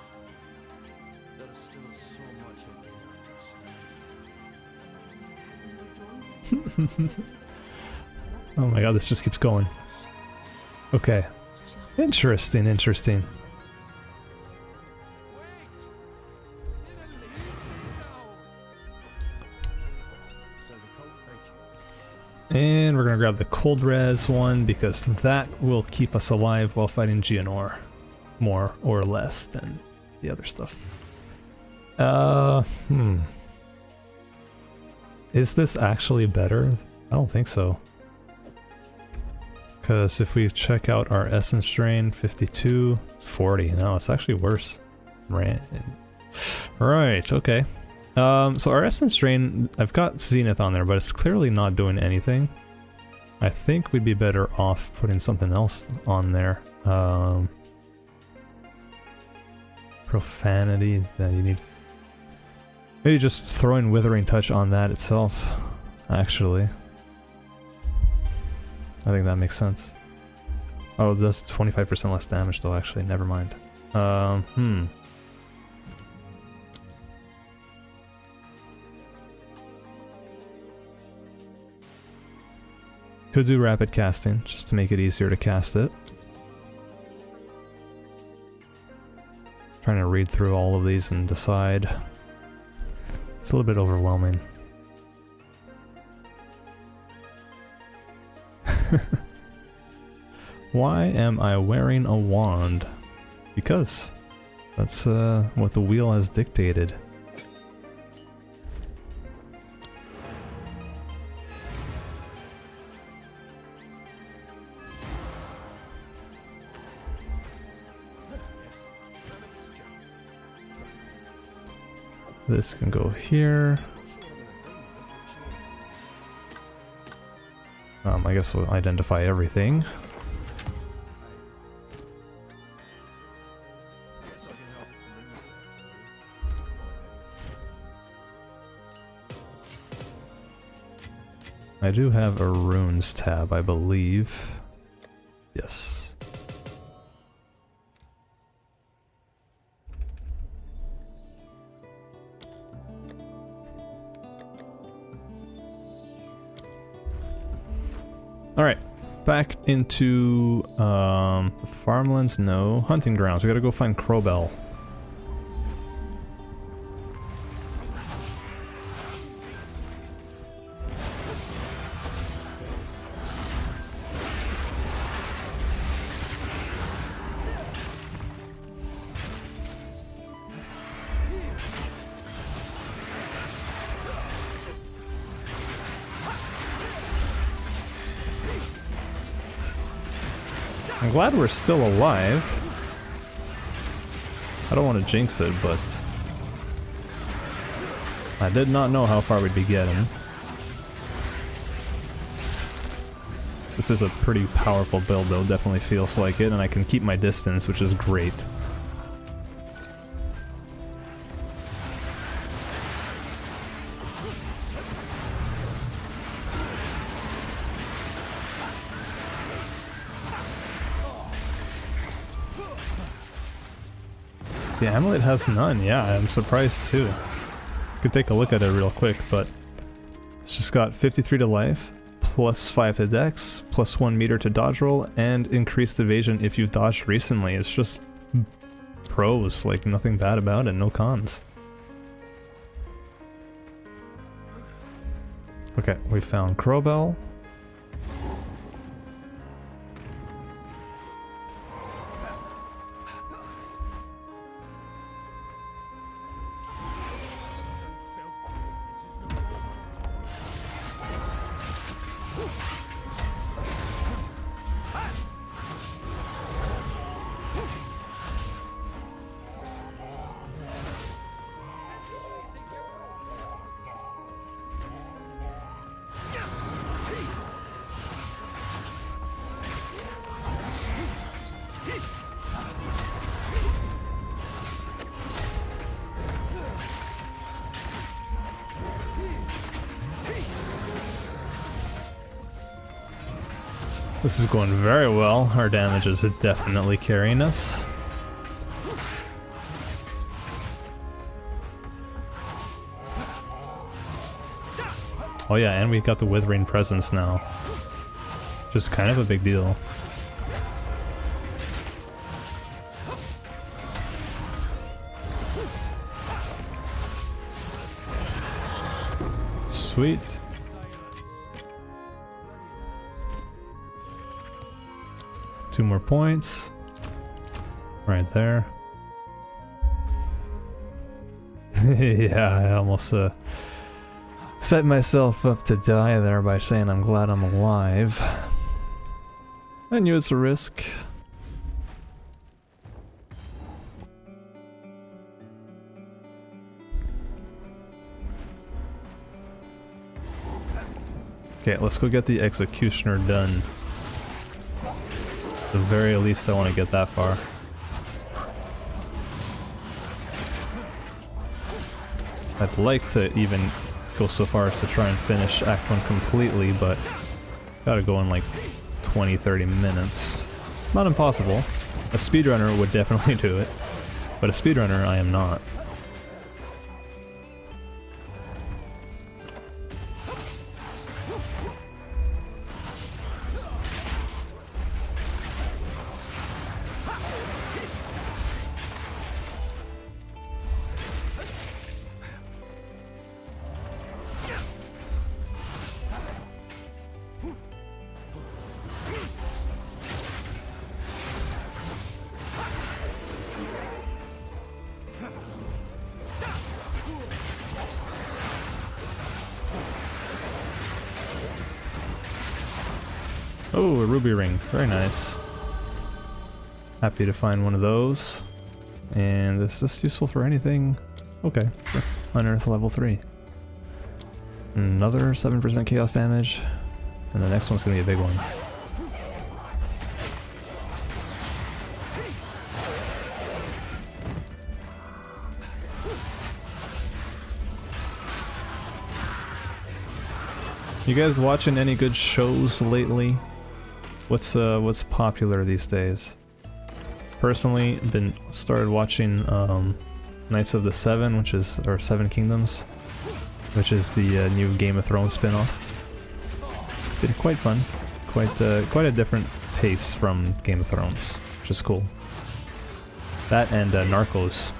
There is still so much I didn't understand. Oh my god, this just keeps going. Okay. Just Interesting, interesting. So the cult, thank you. And we're gonna grab the cold res one because that will keep us alive while fighting geonor. More or less than the other stuff. Is this actually better? I don't think so. Because if we check out our essence drain, 52, 40. No, it's actually worse. Right, okay. So our essence drain, I've got Zenith on there, but it's clearly not doing anything. I think we'd be better off putting something else on there. Profanity, that you need. Maybe just throwing Withering Touch on that itself, actually. I think that makes sense. Oh, it does 25% less damage though, actually, never mind. Could do rapid casting, just to make it easier to cast it. Trying to read through all of these and decide. It's a little bit overwhelming. Why am I wearing a wand? Because that's what the wheel has dictated. This can go here. I guess we'll identify everything. I do have a runes tab, I believe. Yes. Alright, back into the farmlands, no. Hunting grounds, we gotta go find Crowbell. I'm glad we're still alive. I don't want to jinx it, but I did not know how far we'd be getting. This is a pretty powerful build though, definitely feels like it, and I can keep my distance, which is great. The amulet has none, yeah, I'm surprised too. Could take a look at it real quick, but it's just got 53 to life, plus 5 to dex, plus 1 meter to dodge roll, and increased evasion if you've dodged recently. It's just pros, like nothing bad about it, no cons. Okay, we found Crowbell. This is going very well. Our damage is definitely carrying us. Oh yeah, and we've got the Withering Presence now. Just kind of a big deal. Sweet. Two more points. Right there. Yeah, I almost set myself up to die there by saying I'm glad I'm alive. I knew it's a risk. Okay, let's go get the Executioner done. At the very least, I want to get that far. I'd like to even go so far as to try and finish Act 1 completely, but gotta go in like 20-30 minutes. Not impossible. A speedrunner would definitely do it, but a speedrunner I am not. Oh, a ruby ring. Very nice. Happy to find one of those. And is this useful for anything? Okay, sure. Unearth level 3. Another 7% chaos damage. And the next one's gonna be a big one. You guys watching any good shows lately? What's popular these days? Personally, started watching Knights of the Seven, or Seven Kingdoms, which is the new Game of Thrones spin-off. Been quite fun, quite a different pace from Game of Thrones, which is cool. That and Narcos.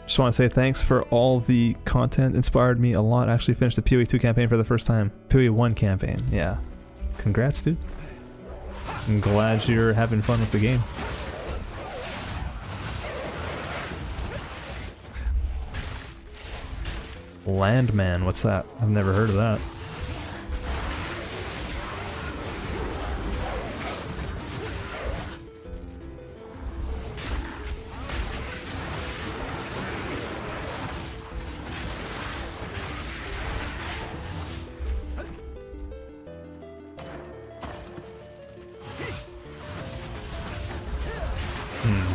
Just want to say thanks for all the content. Inspired me a lot. Actually finished the PoE 2 campaign for the first time. PoE 1 campaign, yeah. Congrats, dude. I'm glad you're having fun with the game. Landman, what's that? I've never heard of that.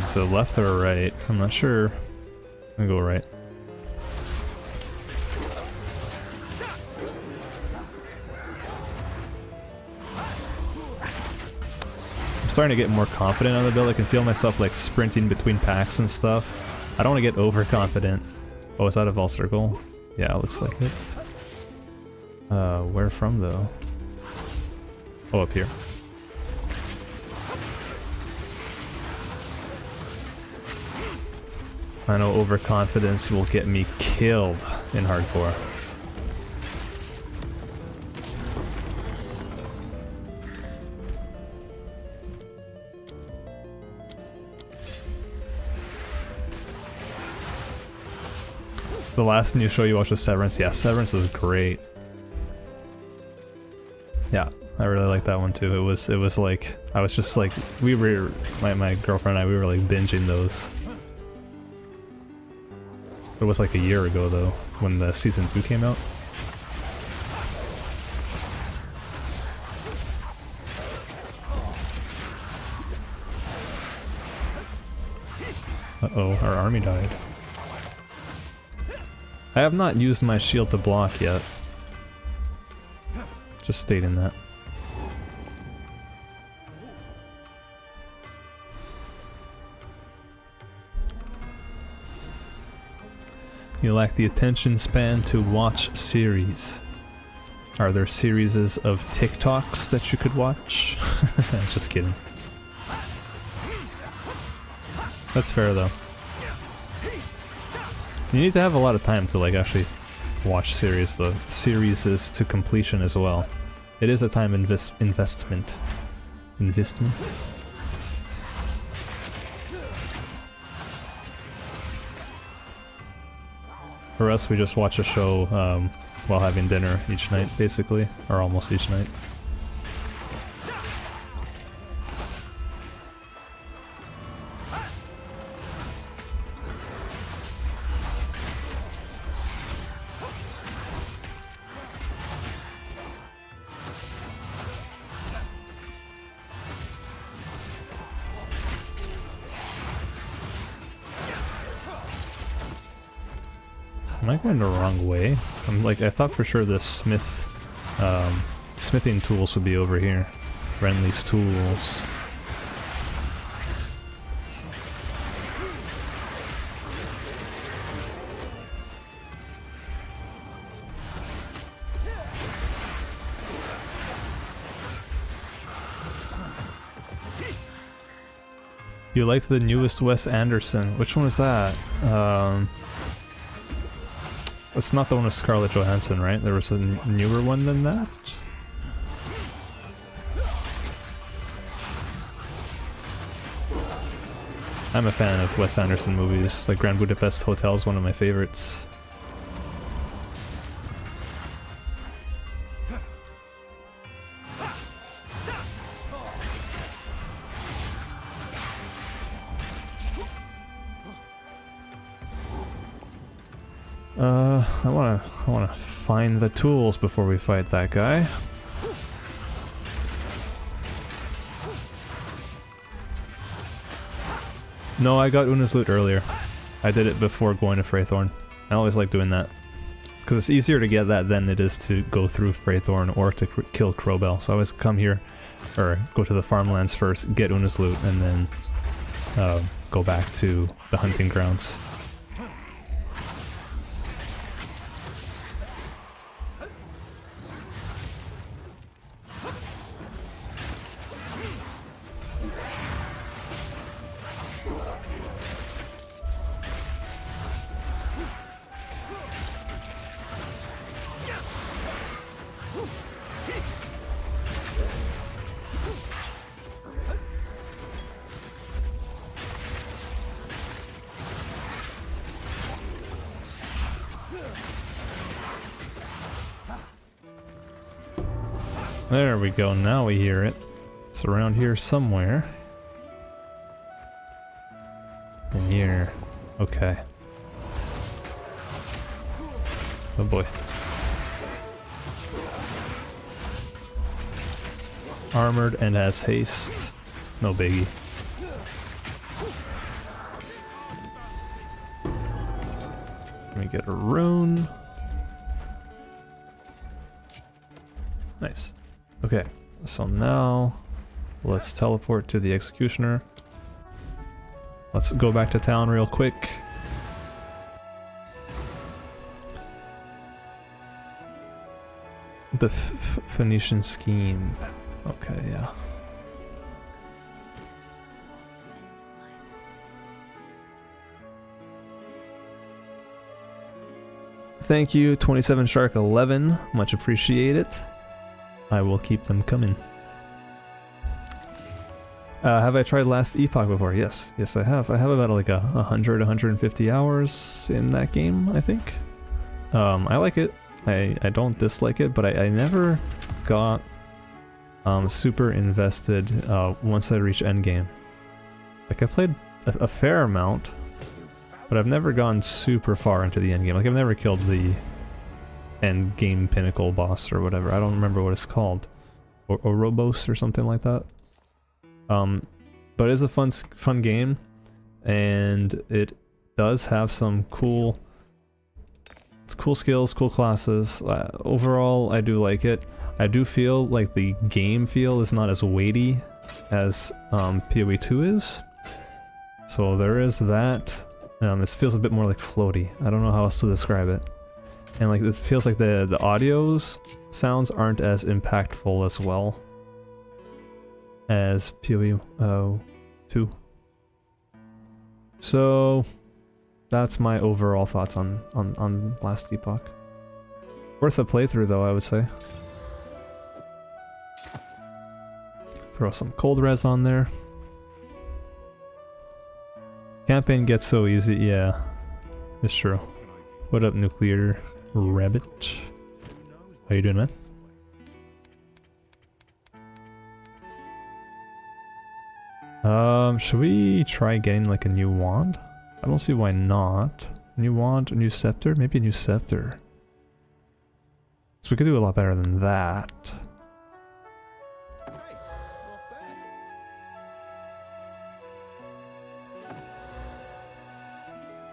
So left or right? I'm not sure. I'm gonna go right. I'm starting to get more confident on the build. I can feel myself like sprinting between packs and stuff. I don't want to get overconfident. Oh, is that a Vol Circle? Yeah, it looks like it. Where from though? Oh, up here. I know overconfidence will get me killed in hardcore. The last new show you watched was Severance. Yeah, Severance was great. Yeah, I really liked that one too. It was like, I was just like, we were, my girlfriend and I, we were like binging those. It was like a year ago though, when the season 2 came out. Uh-oh, our army died. I have not used my shield to block yet. Just stating that. You lack the attention span to watch series. Are there series of TikToks that you could watch? Just kidding. That's fair though. You need to have a lot of time to like actually watch series though. Series is to completion as well. It is a time investment. Investment? For us, we just watch a show while having dinner each night, basically. Or almost each night. Am I going the wrong way? I'm like, I thought for sure the smithing tools would be over here. Renly's tools. You like the newest Wes Anderson? Which one was that? It's not the one with Scarlett Johansson, right? There was a newer one than that? I'm a fan of Wes Anderson movies. Like Grand Budapest Hotel is one of my favorites. I wanna find the tools before we fight that guy. No, I got Una's loot earlier. I did it before going to Freythorn. I always like doing that. Because it's easier to get that than it is to go through Freythorn or to kill Crowbell. So I always come here, or go to the farmlands first, get Una's loot, and then go back to the hunting grounds. There we go, now we hear it. It's around here somewhere. In here. Okay. Oh boy. Armored and has haste. No biggie. Let me get a rune. Nice. Okay, so now let's teleport to the Executioner. Let's go back to town real quick. The Phoenician scheme. Okay, yeah. This is good to see, 'cause I just swallowed some mints of mine. Thank you, 27 Shark 11. Much appreciated. I will keep them coming. Have I tried Last Epoch before? Yes, yes I have. I have about like 100, 150 hours in that game, I think. I like it. I don't dislike it, but I never got super invested once I reached endgame. Like I played a fair amount, but I've never gone super far into the endgame. Like I've never killed the endgame pinnacle boss or whatever. I don't remember what it's called. Or Robos or something like that. But it's a fun game, and it does have some cool skills, cool classes. Overall, I do like it. I do feel like the game feel is not as weighty as PoE 2 is. So there is that. It feels a bit more like floaty. I don't know how else to describe it. And like it feels like the audio's sounds aren't as impactful as well as PoE 2. So that's my overall thoughts on Last Epoch. Worth a playthrough though, I would say. Throw some cold res on there. Campaign gets so easy, yeah. It's true. What up, Nuclear Rabbit? How you doing, man? Should we try getting like a new wand? I don't see why not. New wand, a new scepter? Maybe a new scepter. So we could do a lot better than that.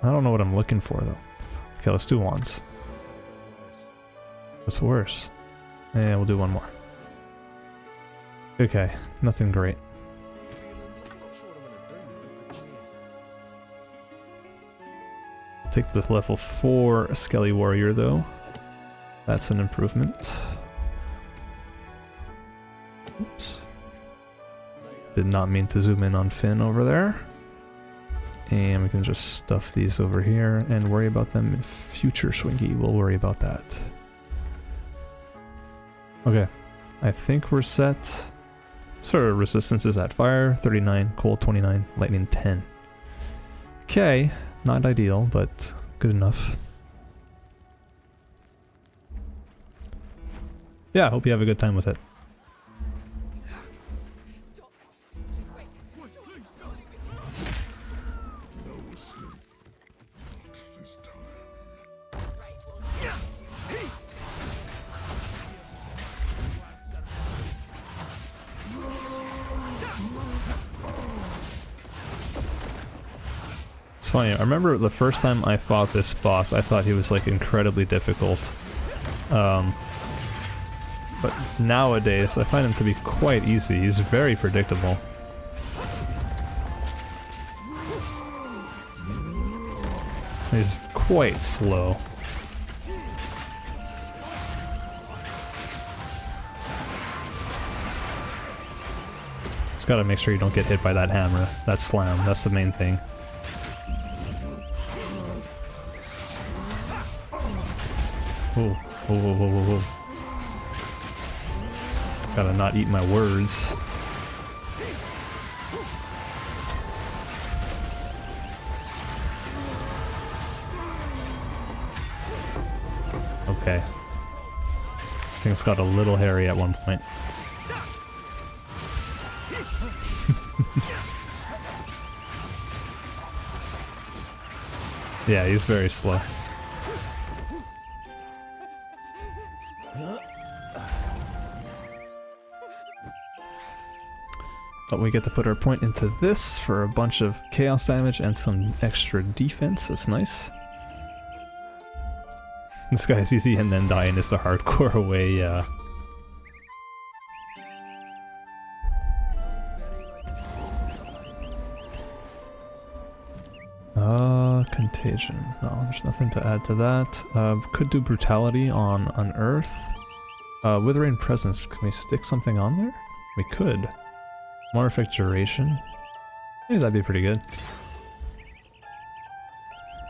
I don't know what I'm looking for though. Okay, let's do wands. What's worse? Yeah, we'll do one more. Okay, nothing great. Take the level 4 Skelly Warrior though. That's an improvement. Oops. Did not mean to zoom in on Finn over there. And we can just stuff these over here and worry about them in future Schwingy. We'll worry about that. Okay. I think we're set. Sort of resistance is at fire, 39, cold 29, lightning 10. Okay. Not ideal, but good enough. Yeah, I hope you have a good time with it. It's funny, I remember the first time I fought this boss, I thought he was like incredibly difficult. But nowadays, I find him to be quite easy. He's very predictable. He's quite slow. Just gotta make sure you don't get hit by that hammer, that slam, that's the main thing. Whoa, whoa, whoa, whoa, whoa, whoa. Gotta not eat my words. Okay. Things got a little hairy at one point. Yeah, he's very slow. But we get to put our point into this for a bunch of chaos damage and some extra defense. That's nice. This guy's easy and then dying is the hardcore way, yeah. Contagion. No, there's nothing to add to that. Could do brutality on Earth. Withering Presence. Can we stick something on there? We could. More effect duration. Maybe that'd be pretty good.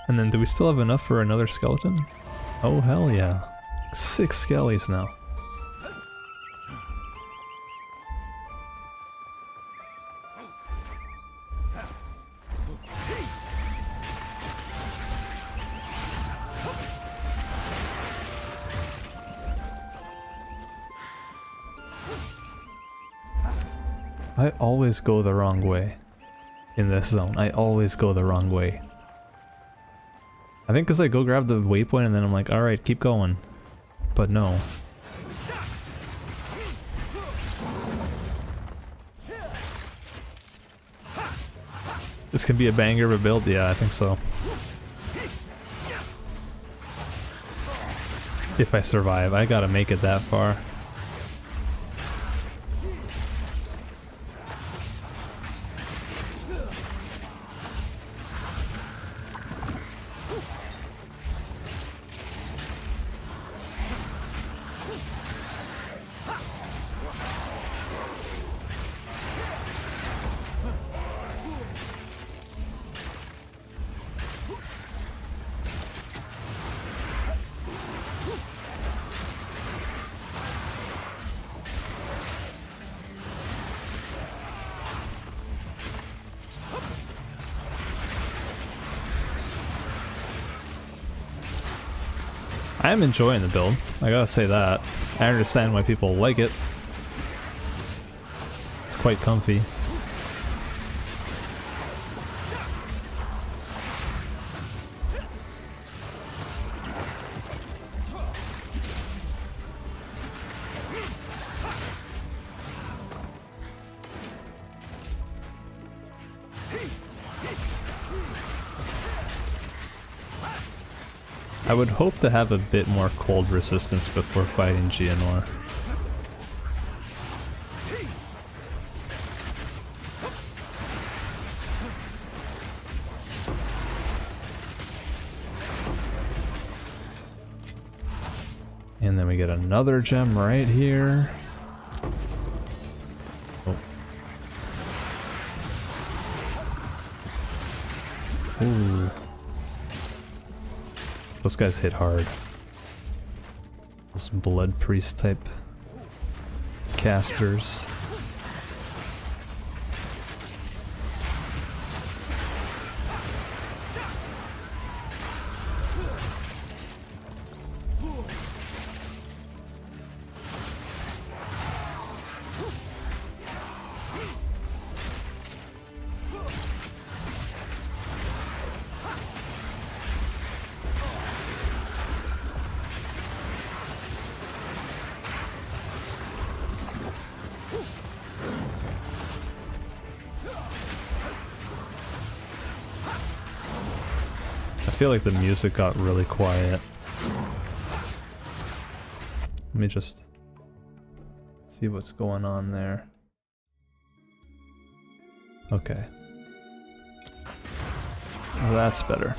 And then do we still have enough for another skeleton? Oh hell yeah. 6 skellies now. I always go the wrong way in this zone. I always go the wrong way. I think because I go grab the waypoint and then I'm like, alright, keep going. But no. This can be a banger of a build? Yeah, I think so. If I survive, I gotta make it that far. I am enjoying the build, I gotta say that. I understand why people like it. It's quite comfy. I would hope to have a bit more cold resistance before fighting geonor. And then we get another gem right here. Oh. Ooh. Those guys hit hard. Those blood priest type casters. I feel like the music got really quiet. Let me just see what's going on there. Okay. Well, that's better.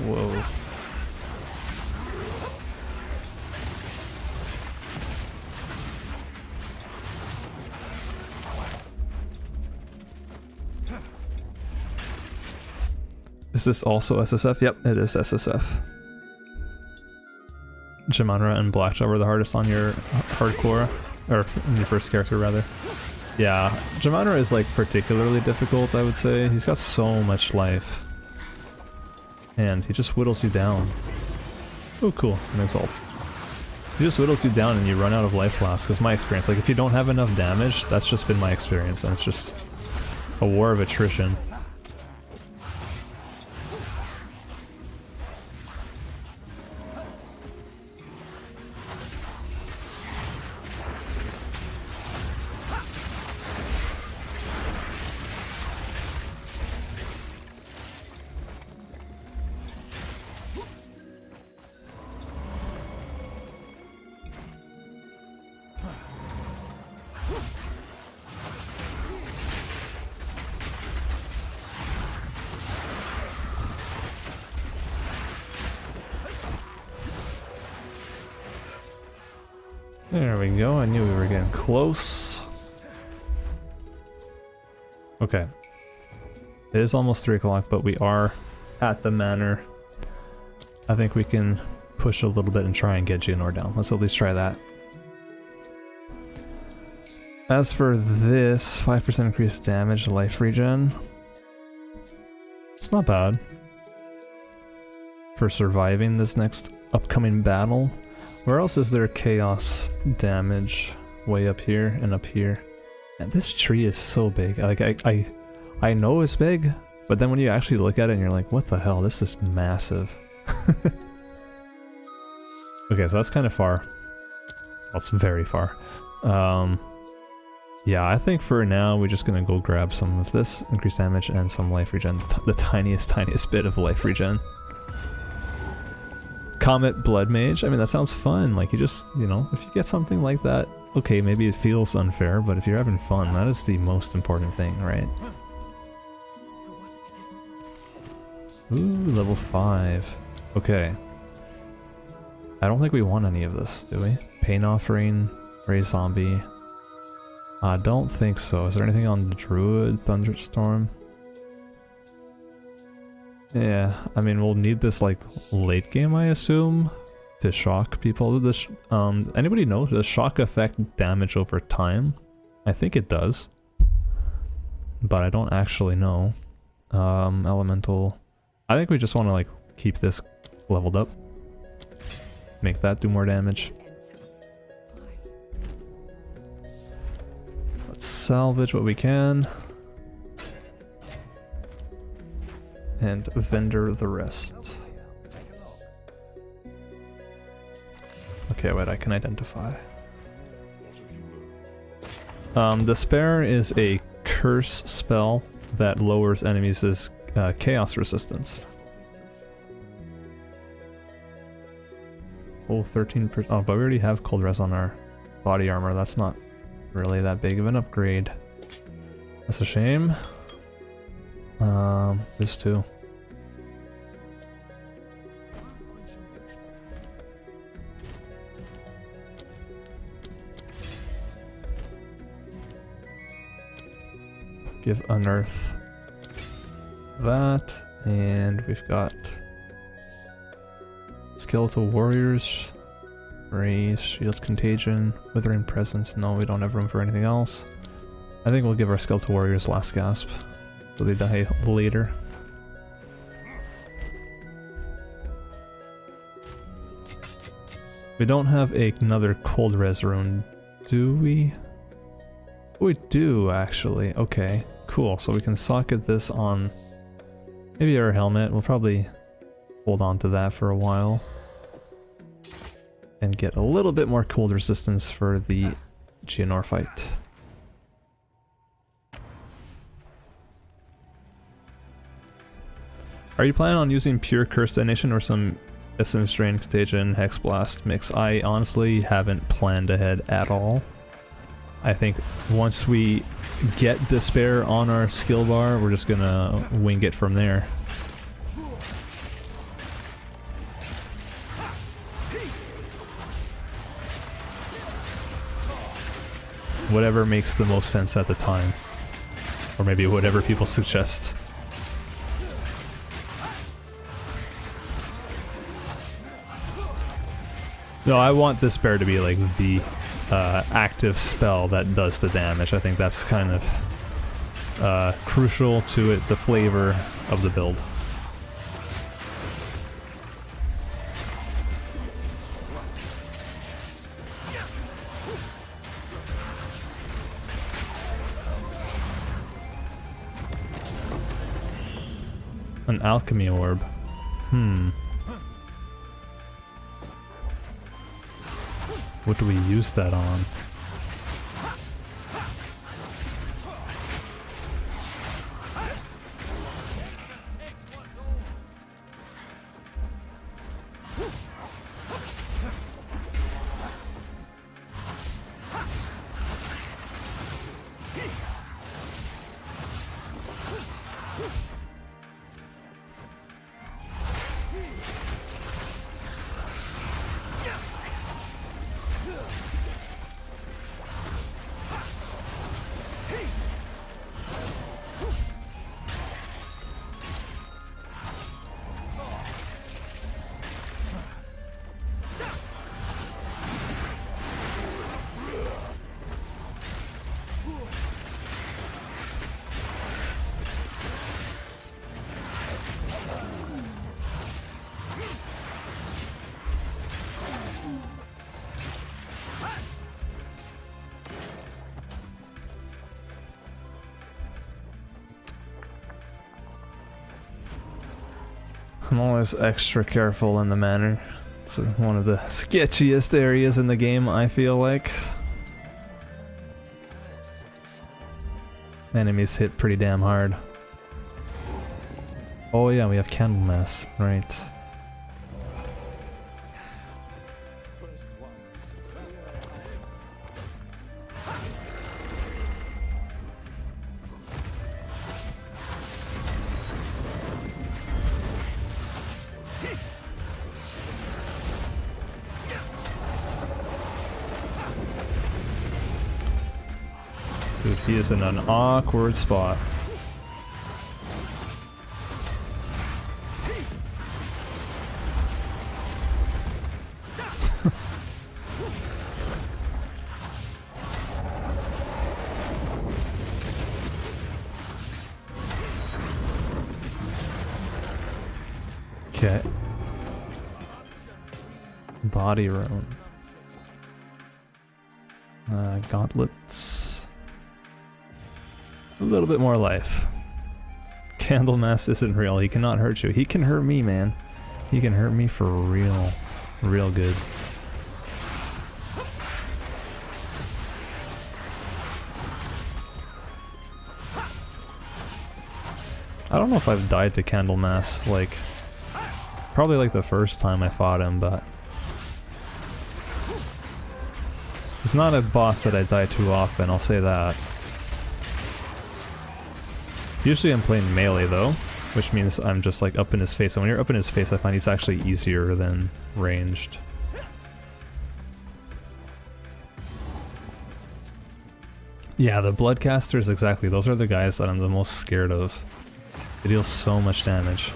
Whoa. Is this also SSF? Yep, it is SSF. Geonor and Blackjaw were the hardest on your hardcore, or in your first character rather. Yeah, Geonor is like particularly difficult, I would say. He's got so much life. And he just whittles you down. Oh cool, an exalt. He just whittles you down and you run out of life loss, because my experience, like if you don't have enough damage, that's just been my experience, and it's just a war of attrition. There we go, I knew we were getting close. Okay. It is almost 3 o'clock, but we are at the manor. I think we can push a little bit and try and get geonor down. Let's at least try that. As for this, 5% increased damage, life regen. It's not bad for surviving this next upcoming battle. Where else is there chaos damage? Way up here and up here. And this tree is so big. Like I know it's big, but then when you actually look at it and you're like, what the hell? This is massive. Okay, so that's kind of far. That's very far. Yeah, I think for now we're just gonna go grab some of this increased damage and some life regen. The tiniest bit of life regen. Comet Blood Mage. I mean, that sounds fun. Like, you just, you know, if you get something like that, okay, maybe it feels unfair, but if you're having fun, that is the most important thing, right? Ooh, level 5. Okay. I don't think we want any of this, do we? Pain Offering, Raise Zombie. I don't think so. Is there anything on the Druid, Thunderstorm? Yeah, I mean, we'll need this, like, late game, I assume, to shock people. This, anybody know, does shock affect damage over time? I think it does. But I don't actually know. Elemental. I think we just want to, like, keep this leveled up. Make that do more damage. Let's salvage what we can. And vendor the rest. Okay, wait, I can identify. Despair is a curse spell that lowers enemies' chaos resistance. Oh, 13%. Oh, but we already have cold res on our body armor. That's not really that big of an upgrade. That's a shame. This too. Give unearth that, and we've got skeletal warriors, raise, shield contagion, withering presence. No, we don't have room for anything else. I think we'll give our skeletal warriors last gasp, so they die later. We don't have another cold res rune, do we? We do, actually. Okay, cool. So we can socket this on maybe our helmet. We'll probably hold on to that for a while. And get a little bit more cold resistance for the geonor fight. Are you planning on using pure Curse Detonation or some Essence Drain, Contagion, Hex Blast mix? I honestly haven't planned ahead at all. I think once we get Despair on our skill bar, we're just gonna wing it from there. Whatever makes the most sense at the time. Or maybe whatever people suggest. No, I want Despair to be like the active spell that does the damage. I think that's kind of crucial to it, the flavor of the build. An alchemy orb. What do we use that on? I'm always extra careful in the manor. It's one of the sketchiest areas in the game, I feel like. Enemies hit pretty damn hard. Oh yeah, we have Candlemass, right. First ones. Dude, he is in an awkward spot. Okay. Body rune. Gauntlets. A little bit more life. Candlemass isn't real. He cannot hurt you. He can hurt me, man. He can hurt me for real. Real good. I don't know if I've died to Candlemass, like, probably like the first time I fought him, but he's not a boss that I die too often, I'll say that. Usually I'm playing melee though, which means I'm just like up in his face, and when you're up in his face I find he's actually easier than ranged. Yeah, the Bloodcasters, exactly, those are the guys that I'm the most scared of. They deal so much damage.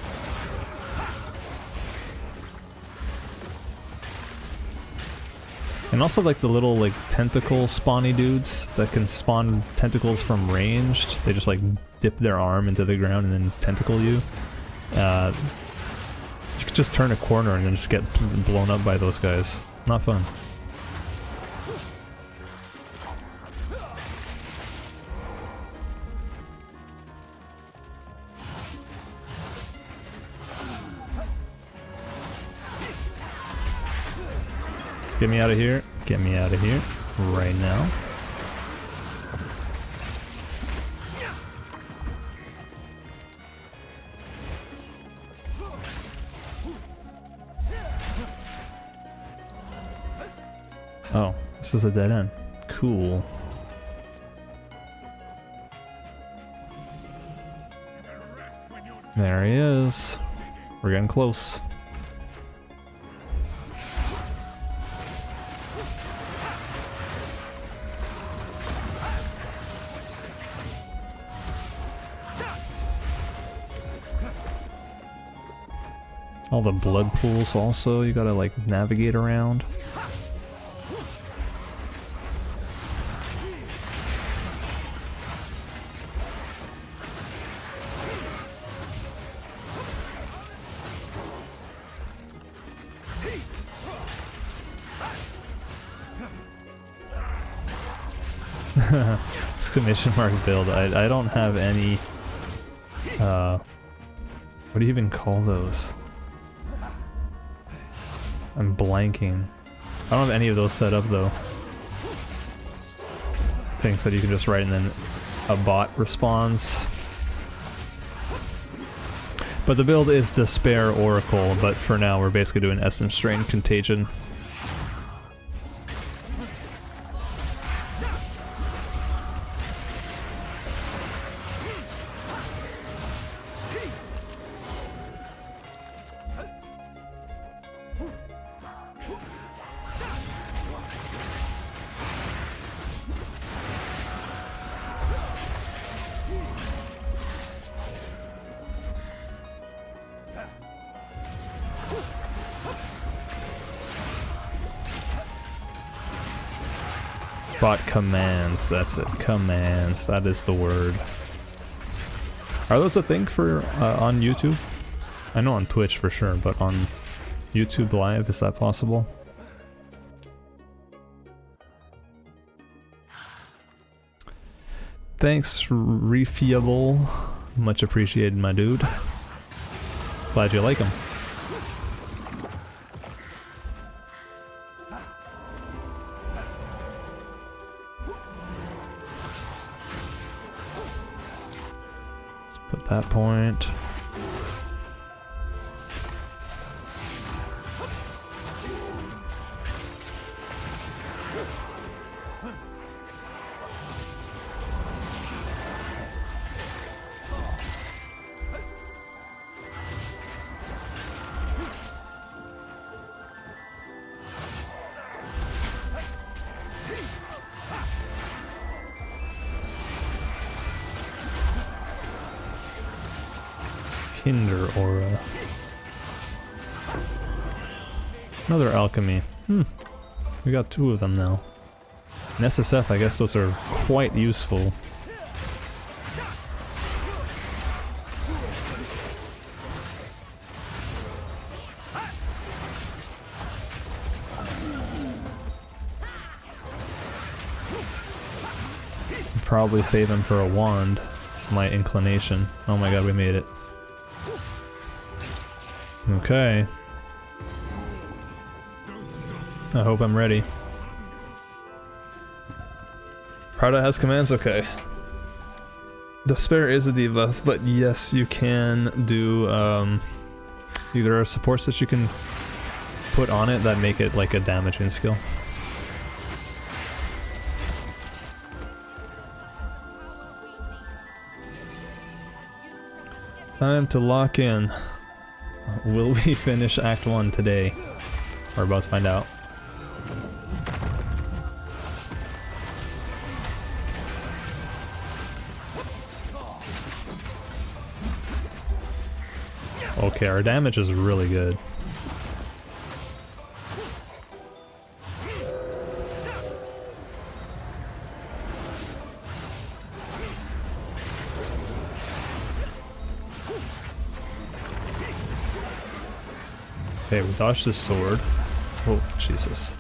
And also like the little like tentacle spawny dudes that can spawn tentacles from ranged. They just like dip their arm into the ground and then tentacle you. You could just turn a corner and then just get blown up by those guys. Not fun. Get me out of here. Get me out of here. Right now. Oh, this is a dead end. Cool. There he is. We're getting close. All the blood pools also, you gotta like navigate around. Exclamation mark build. I don't have any what do you even call those? I'm blanking. I don't have any of those set up though. Things that you can just write and then a bot responds. But the build is Despair Oracle, but for now we're basically doing Essence Strain Contagion. Bot commands, that's it. Commands, that is the word. Are those a thing for on YouTube? I know on Twitch for sure, but on YouTube Live, is that possible? Thanks, Refiable. Much appreciated, my dude. Glad you like him. Let's put that point. Hinder aura. Another alchemy. We got 2 of them now. In SSF, I guess those are quite useful. Probably save him for a wand. It's my inclination. Oh my god, we made it. Okay. I hope I'm ready. Prada has commands? Okay. Despair is a debuff, but yes, you can do, there are supports that you can put on it that make it like a damaging skill. Time to lock in. Will we finish Act 1 today? We're about to find out. Okay, our damage is really good. Okay, we dodged his sword. Oh, Jesus.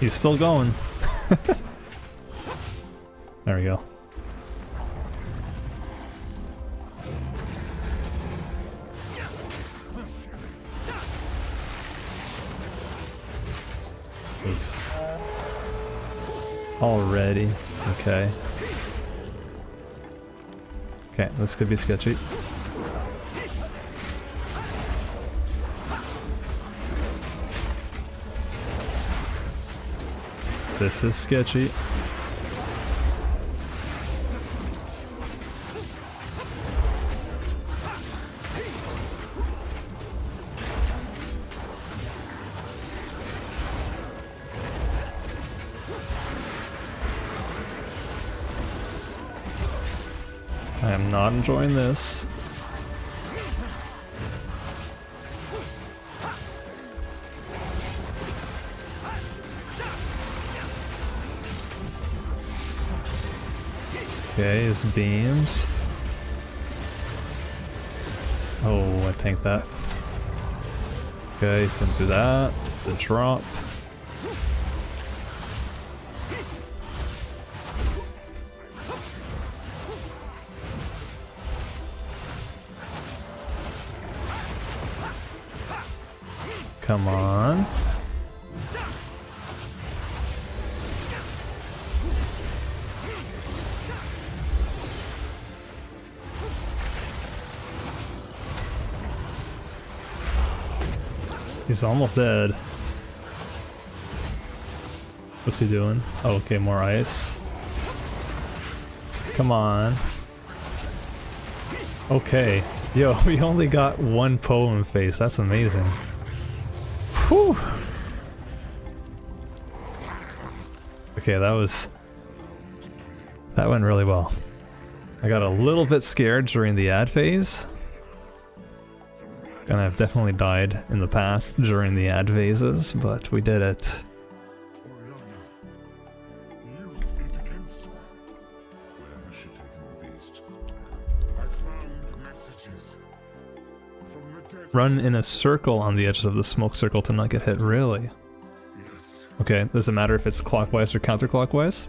He's still going. There we go. Already. Okay. Okay, this could be sketchy. This is sketchy. I am not enjoying this. Okay, his beams. Oh, I tanked that. Okay, he's gonna do that. The drop. Come on. He's almost dead. What's he doing? Oh, okay, more ice. Come on. Okay. Yo, we only got 1 poem face. That's amazing. Whew. Okay, that went really well. I got a little bit scared during the ad phase. And I've definitely died in the past during the ad phases, but we did it. Run in a circle on the edges of the smoke circle to not get hit, really? Okay, does it matter if it's clockwise or counterclockwise?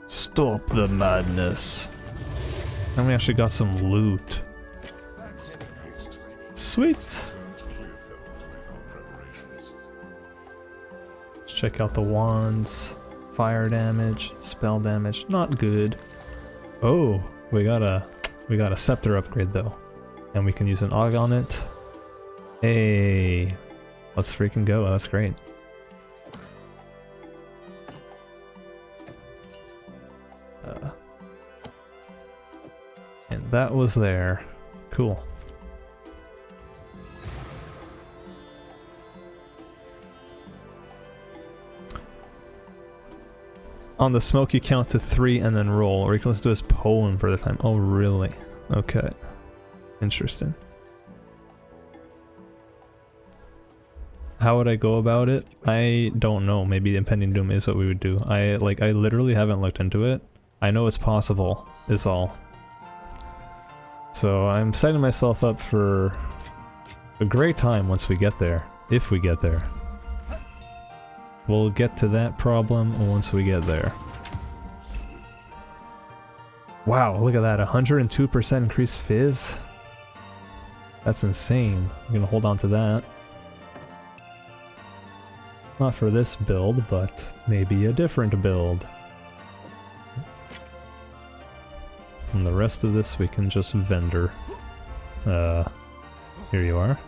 Stop the madness. And we actually got some loot. Sweet. Let's check out the wands. Fire damage, spell damage, not good. Oh, we got a scepter upgrade though. And we can use an aug on it. Hey, let's freaking go, that's great. And that was there. Cool. On the smoke you count to 3 and then roll, or you can listen to his poem for the time. Oh really? Okay. Interesting. How would I go about it? I don't know. Maybe Impending Doom is what we would do. I literally haven't looked into it. I know it's possible, is all. So I'm setting myself up for a great time once we get there. If we get there. We'll get to that problem once we get there. Wow, look at that, 102% increased fizz. That's insane. I'm gonna hold on to that. Not for this build, but maybe a different build. And the rest of this we can just vendor. Here you are.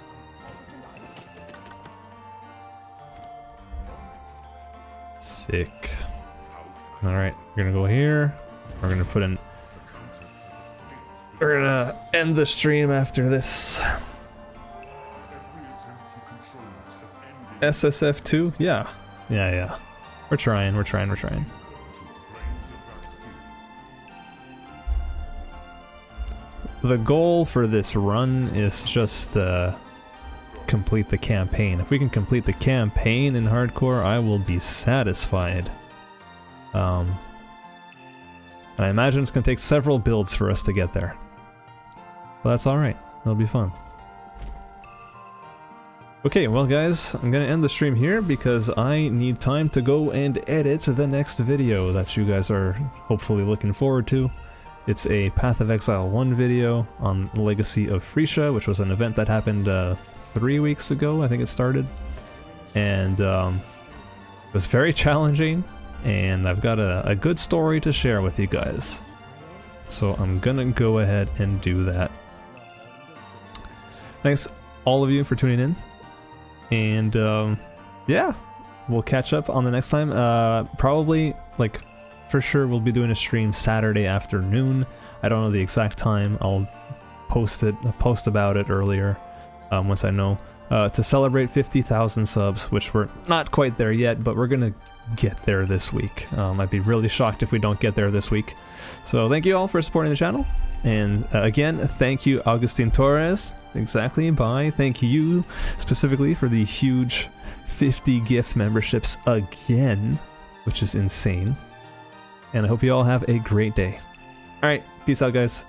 Sick. Alright, we're gonna go here. We're gonna put in... We're gonna end the stream after this. SSF2? Yeah. Yeah. We're trying. The goal for this run is just complete the campaign. If we can complete the campaign in hardcore, I will be satisfied. And I imagine it's gonna take several builds for us to get there. But that's alright. It'll be fun. Okay, well guys, I'm gonna end the stream here because I need time to go and edit the next video that you guys are hopefully looking forward to. It's a Path of Exile 1 video on Legacy of Freythorn, which was an event that happened 3 weeks ago, I think it started. And it was very challenging, and I've got a good story to share with you guys. So I'm gonna go ahead and do that. Thanks all of you for tuning in. And yeah, we'll catch up on the next time. Probably, like, for sure we'll be doing a stream Saturday afternoon. I don't know the exact time. I'll post about it earlier once I know. To celebrate 50,000 subs, which we're not quite there yet, but we're gonna get there this week. I'd be really shocked if we don't get there this week. So thank you all for supporting the channel. And again, thank you Augustine Torres. Exactly, bye. Thank you specifically for the huge 50 gift memberships again, which is insane. And I hope you all have a great day. Alright, peace out guys.